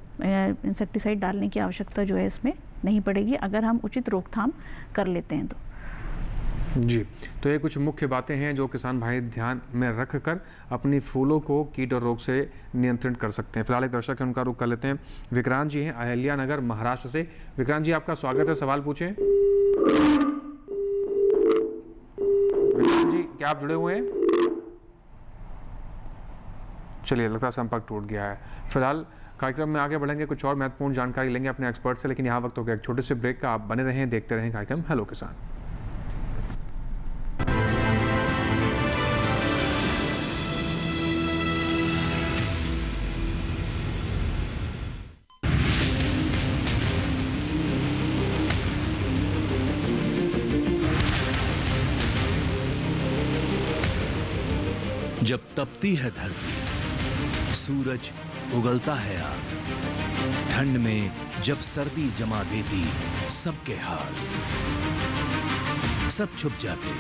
D: इंसेक्टिसाइड डालने की आवश्यकता जो है इसमें नहीं पड़ेगी, अगर हम उचित रोकथाम कर लेते हैं तो।
B: जी, तो ये कुछ मुख्य बातें हैं जो किसान भाई ध्यान में रखकर अपनी फूलों को कीट और रोग से नियंत्रित कर सकते हैं। फिलहाल एक दर्शक है, उनका रुख कर लेते हैं। विक्रांत जी हैं अहिल्या नगर महाराष्ट्र से। विक्रांत जी, आपका स्वागत है, सवाल पूछें। विक्रांत जी, क्या आप जुड़े हुए हैं? चलिए, लगता है संपर्क टूट गया है। फिलहाल कार्यक्रम में आगे बढ़ेंगे, कुछ और महत्वपूर्ण जानकारी लेंगे अपने एक्सपर्ट से, लेकिन यहाँ वक्त हो गया एक छोटे से ब्रेक का। आप बने रहें, देखते रहें कार्यक्रम हेलो किसान।
A: जब तपती है धरती, सूरज उगलता है आग, ठंड में जब सर्दी जमा देती सबके हाल, सब छुप जाते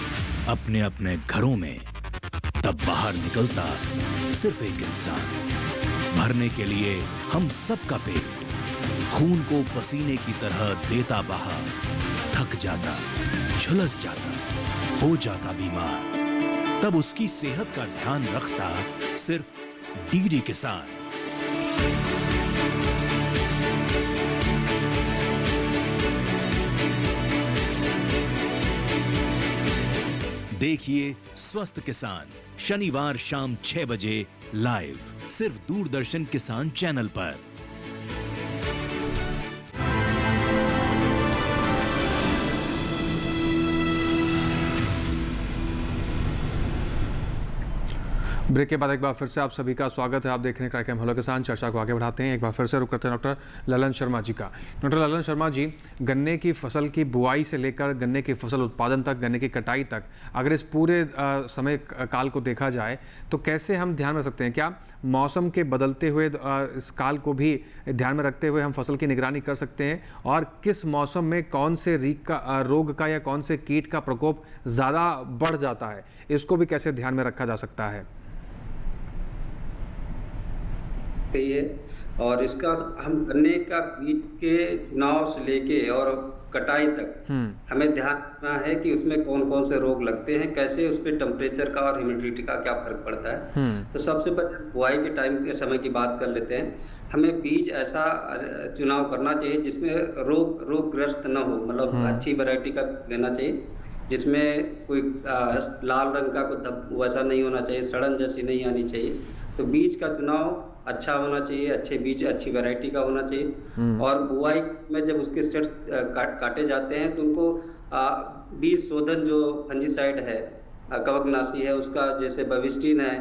A: अपने अपने घरों में, तब बाहर निकलता सिर्फ एक इंसान, भरने के लिए हम सबका पेट, खून को पसीने की तरह देता बहा, थक जाता, झुलस जाता, हो जाता बीमार, तब उसकी सेहत का ध्यान रखता सिर्फ डीडी किसान। देखिए स्वस्थ किसान शनिवार शाम 6 बजे लाइव, सिर्फ दूरदर्शन किसान चैनल पर।
B: ब्रेक के बाद एक बार फिर से आप सभी का स्वागत है। आप देख रहे हैं कार्यक्रम हेलो किसान। चर्चा को आगे बढ़ाते हैं। एक बार फिर से रुक करते हैं डॉक्टर ललन शर्मा जी का। डॉक्टर ललन शर्मा जी, गन्ने की फसल की बुआई से लेकर गन्ने की फसल उत्पादन तक, गन्ने की कटाई तक, अगर इस पूरे समय काल को देखा जाए तो कैसे हम ध्यान में रख सकते हैं? क्या मौसम के बदलते हुए इस काल को भी ध्यान में रखते हुए हम फसल की निगरानी कर सकते हैं? और किस मौसम में कौन से रोग का या कौन से कीट का प्रकोप ज़्यादा बढ़ जाता है, इसको भी कैसे ध्यान में रखा जा सकता है?
C: है और इसका हम गन्ने का बीज के चुनाव से लेके और कटाई तक हमें ध्यान रखना है कि उसमें कौन कौन से रोग लगते हैं, कैसे उस पर टेम्परेचर का और ह्यूमिडिटी का क्या फर्क पड़ता है। तो सबसे पहले बुआई के टाइम के समय की बात कर लेते हैं। हमें बीज ऐसा चुनाव करना चाहिए जिसमें रोगग्रस्त न हो, मतलब अच्छी वैरायटी का लेना चाहिए जिसमें कोई लाल रंग का कोई वैसा नहीं होना चाहिए, सड़न जैसी नहीं आनी चाहिए। तो बीज का चुनाव अच्छा होना चाहिए, अच्छे बीज अच्छी वैरायटी का होना चाहिए। और बुआई में जब उसके सेट काटे जाते हैं तो उनको बीज शोधन जो फंजीसाइड है, कवकनाशी है, उसका जैसे बविस्टिन है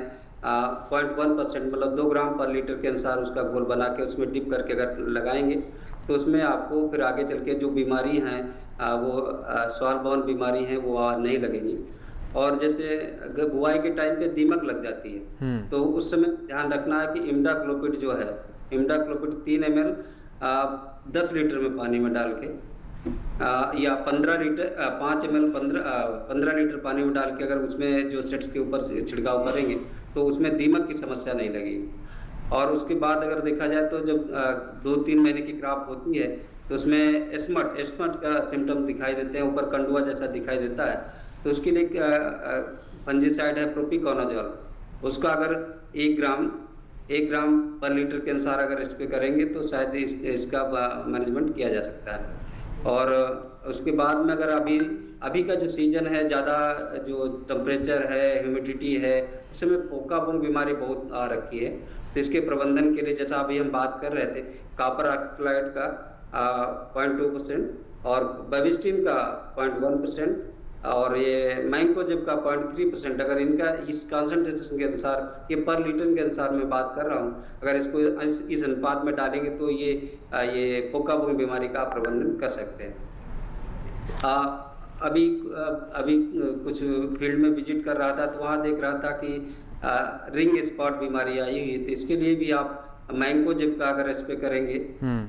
C: 0.1%, मतलब 2 ग्राम पर लीटर के अनुसार उसका घोल बना के उसमें डिप करके अगर लगाएंगे तो उसमें आपको फिर आगे चल के जो बीमारी हैं वो सॉइल बॉर्न बीमारी हैं वो नहीं लगेंगी। और जैसे बुआई के टाइम पे दीमक लग जाती है तो उस समय ध्यान रखना है कि इमिडाक्लोपिड जो है, इमिडाक्लोपिड 3 ml 10 लीटर में पानी में डाल के या 5 ml 15 लीटर पानी में डाल के अगर उसमें जो सेट्स के ऊपर छिड़काव करेंगे तो उसमें दीमक की समस्या नहीं लगेगी। और उसके बाद अगर देखा जाए तो जब 2-3 महीने की क्रॉप होती है तो उसमें एस्मट का सिम्टम दिखाई देते हैं, ऊपर कंडुआ जैसा दिखाई देता है। तो उसके लिए फंजीसाइड है प्रोपिकोनाजोल, उसका अगर 1 ग्राम पर लीटर के अनुसार अगर स्प्रे करेंगे तो शायद इसका मैनेजमेंट किया जा सकता है। और उसके बाद में अगर अभी का जो सीजन है, ज़्यादा जो टेम्परेचर है, ह्यूमिडिटी है, इस समय पोका बंग बीमारी बहुत आ रखी है। तो इसके प्रबंधन के लिए जैसा अभी हम बात कर रहे थे, कॉपर ऑक्साइड का 0.2% और बविस्टिन का 0.1% और ये मैंकोजेब का 0.3%, अगर इनका इस कॉन्सेंट्रेशन के अनुसार, ये पर लीटर के अनुसार मैं बात कर रहा हूँ, अगर इसको इस अनुपात में डालेंगे तो ये पोका बंग बीमारी का प्रबंधन कर सकते हैं। अभी कुछ फील्ड में विजिट कर रहा था तो वहाँ देख रहा था कि रिंग स्पॉट बीमारी आई हुई थी। इसके लिए भी आप मैंकोजेब का अगर स्प्रे करेंगे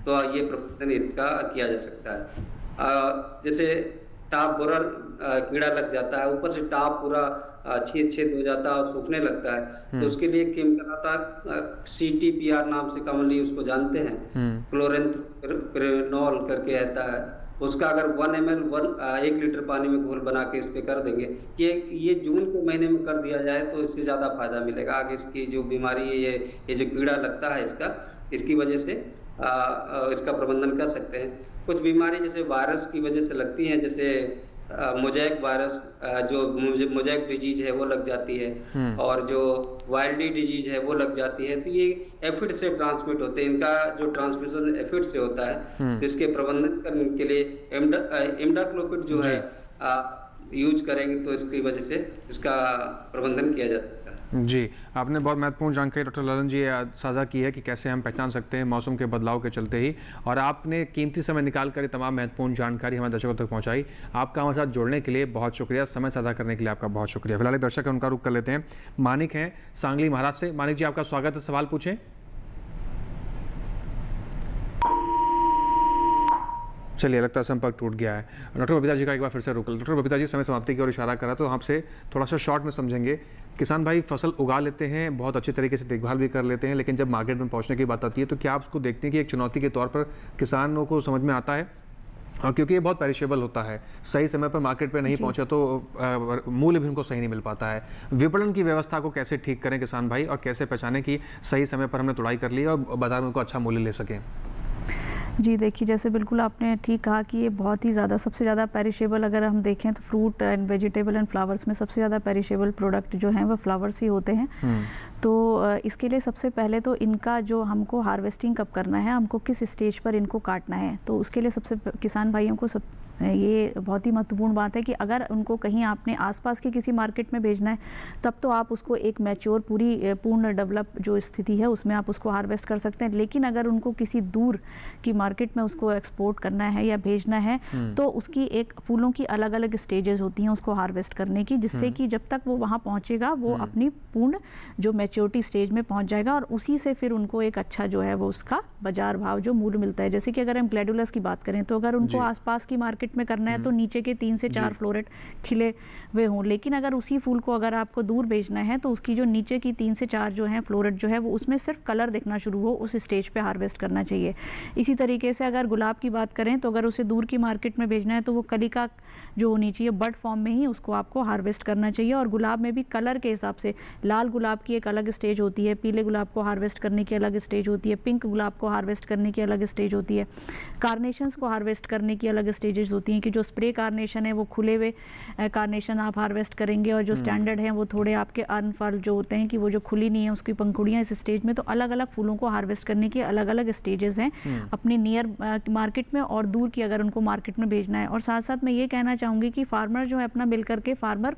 C: तो ये प्रबंधन इसका किया जा सकता है। जैसे टाप बोरर कीड़ा लग जाता है, ऊपर से टाप पूरा छेद हो जाता है और सूखने लगता है, तो उसके लिए केमिकल आता है CTPR नाम से कॉमनली उसको जानते हैं, क्लोरेंथ्रेनोल करके आता है। उसका अगर 1 ml 1 लीटर पानी में घोल बना के इस पे कर देंगे, ये जून के महीने में कर दिया जाए तो इससे ज़्यादा फायदा मिलेगा। आगे इसकी जो बीमारी है, ये जो कीड़ा लगता है इसकी वजह से इसका प्रबंधन कर सकते हैं। कुछ बीमारी जैसे वायरस की वजह से लगती हैं, जैसे मोज़ेक वायरस, जो मोज़ेक डिजीज है वो लग जाती है, और जो वाइल्डी डिजीज है वो लग जाती है। तो ये एफिड से ट्रांसमिट होते हैं, इनका जो ट्रांसमिशन एफिड से होता है। तो इसके प्रबंधन करने के लिए इमिडाक्लोपिड जो है यूज करेंगे तो इसकी वजह से इसका प्रबंधन किया जा सकता है।
B: जी, आपने बहुत महत्वपूर्ण जानकारी डॉक्टर ललन जी साझा की है कि कैसे हम पहचान सकते हैं मौसम के बदलाव के चलते ही, और आपने कीमती समय निकाल कर तमाम महत्वपूर्ण जानकारी हमारे दर्शकों तक पहुंचाई। आपका हमारे साथ जुड़ने के लिए बहुत शुक्रिया, समय साझा करने के लिए आपका बहुत शुक्रिया। फिलहाल एक दर्शक है उनका रुख कर लेते हैं। मानिक हैं सांगली महाराष्ट्र से। मानिक जी, आपका स्वागत है, सवाल पूछें। चलिए, लगता है संपर्क टूट गया है। डॉक्टर बबीता जी का एक बार फिर से रुक। डॉक्टर बबीता जी, समय समाप्ति की ओर इशारा करा तो आपसे थोड़ा सा शॉर्ट में समझेंगे। किसान भाई फसल उगा लेते हैं, बहुत अच्छे तरीके से देखभाल भी कर लेते हैं, लेकिन जब मार्केट में पहुंचने की बात आती है तो क्या आप उसको देखते हैं कि एक चुनौती के तौर पर किसानों को समझ में आता है? और क्योंकि ये बहुत पेरिशेबल होता है, सही समय पर मार्केट पे नहीं पहुंचा तो मूल्य भी उनको सही नहीं मिल पाता है। विपणन की व्यवस्था को कैसे ठीक करें किसान भाई, और कैसे पहचानें कि सही समय पर हमने तुड़ाई कर ली और बाजार में उनको अच्छा मूल्य ले सकें?
D: जी देखिए, जैसे बिल्कुल आपने ठीक कहा कि ये बहुत ही ज़्यादा, सबसे ज़्यादा पेरिशेबल अगर हम देखें तो fruit and vegetable and flowers में सबसे ज़्यादा पेरिशेबल प्रोडक्ट जो हैं वो फ्लावर्स ही होते हैं। तो इसके लिए सबसे पहले तो इनका जो हमको हार्वेस्टिंग कब करना है, हमको किस स्टेज पर इनको काटना है, तो उसके लिए सबसे किसान भाइयों को ये बहुत ही महत्वपूर्ण बात है कि अगर उनको कहीं आपने आसपास के किसी मार्केट में भेजना है तब तो आप उसको एक मैच्योर पूर्ण डेवलप जो स्थिति है उसमें आप उसको हार्वेस्ट कर सकते हैं। लेकिन अगर उनको किसी दूर की मार्केट में उसको एक्सपोर्ट करना है या भेजना है तो उसकी एक फूलों की अलग अलग स्टेजेस होती हैं उसको हार्वेस्ट करने की, जिससे कि जब तक वो वहाँ पहुँचेगा वो अपनी पूर्ण जो मैच्योरिटी स्टेज में पहुँच जाएगा और उसी से फिर उनको एक अच्छा जो है वो उसका बाजार भाव जो मूल्य मिलता है। जैसे कि अगर हम ग्लैडुलस की बात करें तो अगर उनको आसपास की मार्केट में करना है तो नीचे के 3 से 4 फ्लोरेट खिले हुए हों, लेकिन अगर उसी फूल को अगर आपको दूर भेजना है तो उसकी जो नीचे की 3 से 4 जो है फ्लोरेट जो है वो उसमें सिर्फ कलर दिखना शुरू हो, उस स्टेज पे हार्वेस्ट करना चाहिए। इसी तरीके से अगर गुलाब की बात करें तो अगर उसे दूर की मार्केट में भेजना है तो वो कलिका जो होनी चाहिए बड फॉर्म में ही उसको आपको हार्वेस्ट करना चाहिए। और गुलाब में भी कलर के हिसाब से लाल गुलाब की एक अलग स्टेज होती है, पीले गुलाब को हार्वेस्ट करने की अलग स्टेज होती है, पिंक गुलाब को हार्वेस्ट करने की अलग स्टेज होती है, कार्नेशंस को हार्वेस्ट करने की अलग स्टेजेस होती हैं कि जो स्प्रे कार्नेशन है वो खुले हुए कार्नेशन आप हार्वेस्ट करेंगे और जो स्टैंडर्ड है वो थोड़े आपके अनफल जो होते हैं कि वो जो खुली नहीं है उसकी पंखुड़ियाँ इस स्टेज में। तो अलग अलग फूलों को हार्वेस्ट करने की अलग अलग स्टेजेस हैं अपनी नियर मार्केट में और दूर की अगर उनको मार्केट में भेजना है। और साथ साथ मैं ये कहना चाहूँगी कि फार्मर जो है अपना मिल करके फार्मर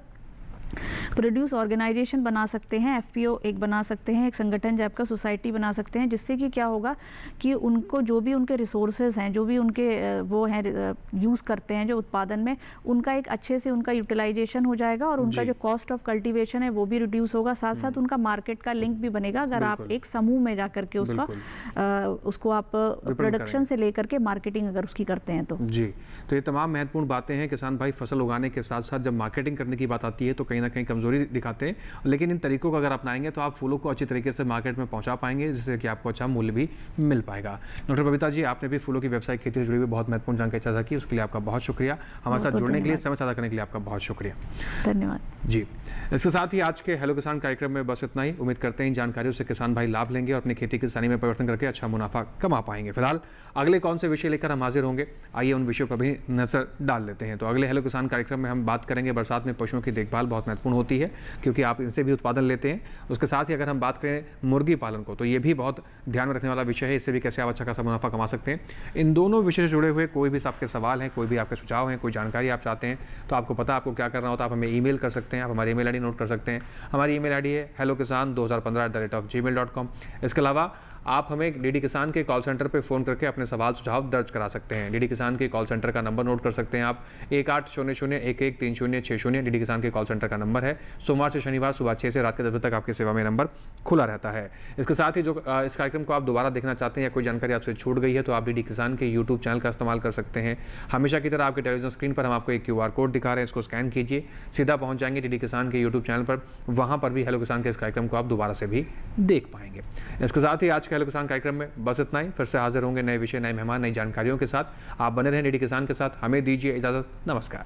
D: प्रोड्यूस ऑर्गेनाइजेशन बना सकते हैं, एफपीओ एक बना सकते हैं, एक संगठन टाइप का सोसाइटी बना सकते हैं, जिससे कि क्या होगा कि उनको जो भी उनके रिसोर्सेज हैं जो भी उनके वो हैं यूज़ करते हैं जो उत्पादन में उनका एक अच्छे से उनका यूटिलाइजेशन हो जाएगा और उनका जो कॉस्ट ऑफ कल्टीवेशन है वो भी रिड्यूस होगा। साथ साथ उनका मार्केट का लिंक भी बनेगा अगर आप एक समूह में जा करके उसको आप प्रोडक्शन से लेकर के मार्केटिंग अगर उसकी करते हैं तो।
B: जी, तो ये तमाम महत्वपूर्ण बातें हैं। किसान भाई फसल उगाने के साथ साथ जब मार्केटिंग करने की बात आती है तो कहीं ना कहीं कमजोरी दिखाते हैं, लेकिन इन तरीकों को अगर अपनाएंगे तो आप फूलों को अच्छी तरीके से मार्केट में पहुंचा पाएंगे जिससे कि आपको अच्छा मूल्य भी मिल पाएगा। डॉक्टर बबीता जी, आपने भी फूलों की व्यवसाय खेती से जुड़ी हुई बहुत महत्वपूर्ण जानकारी साझा की, उसके लिए आपका बहुत शुक्रिया। हमारे साथ जुड़ने के लिए, समय साझा करने के लिए आपका बहुत शुक्रिया।
D: धन्यवाद
B: जी। इसके साथ ही आज के हेलो किसान कार्यक्रम में बस इतना ही। उम्मीद करते हैं इन जानकारियों से किसान भाई लाभ लेंगे और अपनी खेती किसानी में परिवर्तन करके अच्छा मुनाफा कमा पाएंगे। फिलहाल अगले कौन से विषय लेकर हम हाजिर होंगे, आइए उन विषयों पर भी नजर डाल लेते हैं। तो अगले हेलो किसान कार्यक्रम में हम बात करेंगे बरसात में पशुओं की देखभाल बहुत महत्वपूर्ण होती है क्योंकि आप इनसे भी उत्पादन लेते हैं। उसके साथ ही अगर हम बात करें मुर्गी पालन को तो ये भी बहुत ध्यान में रखने वाला विषय है, इससे भी कैसे आप अच्छा खासा मुनाफा कमा सकते हैं। इन दोनों विषय से जुड़े हुए कोई भी आपके सवाल हैं, कोई भी आपके सुझाव हैं, कोई जानकारी आप चाहते हैं तो आपको पता आपको क्या करना होता है। आप हमें ईमेल कर सकते हैं, आप हमारी ईमेल आईडी नोट कर सकते हैं। हमारी ईमेल आईडी है hellokisan2015@gmail.com। इसके अलावा आप हमें डीडी किसान के कॉल सेंटर पे फ़ोन करके अपने सवाल सुझाव दर्ज करा सकते हैं। डीडी किसान के कॉल सेंटर का नंबर नोट कर सकते हैं आप 1800113060। डीडी किसान के कॉल सेंटर का नंबर है। सोमवार से शनिवार सुबह 6 से रात के 10 बजे तक आपकी सेवा में नंबर खुला रहता है। इसके साथ ही जो इस कार्यक्रम को आप दोबारा देखना चाहते हैं या कोई जानकारी आपसे छूट गई है तो आप डीडी किसान के यूट्यूब चैनल का इस्तेमाल कर सकते हैं। हमेशा की तरह आपके टेलीविजन स्क्रीन पर हम आपको एक QR कोड दिखा रहे हैं, इसको स्कैन कीजिए, सीधा पहुँच जाएंगे डीडी किसान के यूट्यूब चैनल पर। वहाँ पर भी हेलो किसान के इस कार्यक्रम को आप दोबारा से भी देख पाएंगे। इसके साथ ही आज के हेलो किसान कार्यक्रम में बस इतना ही। फिर से हाजिर होंगे नए विषय, नए मेहमान, नई जानकारियों के साथ। आप बने रहें डीडी किसान के साथ। हमें दीजिए इजाजत। नमस्कार।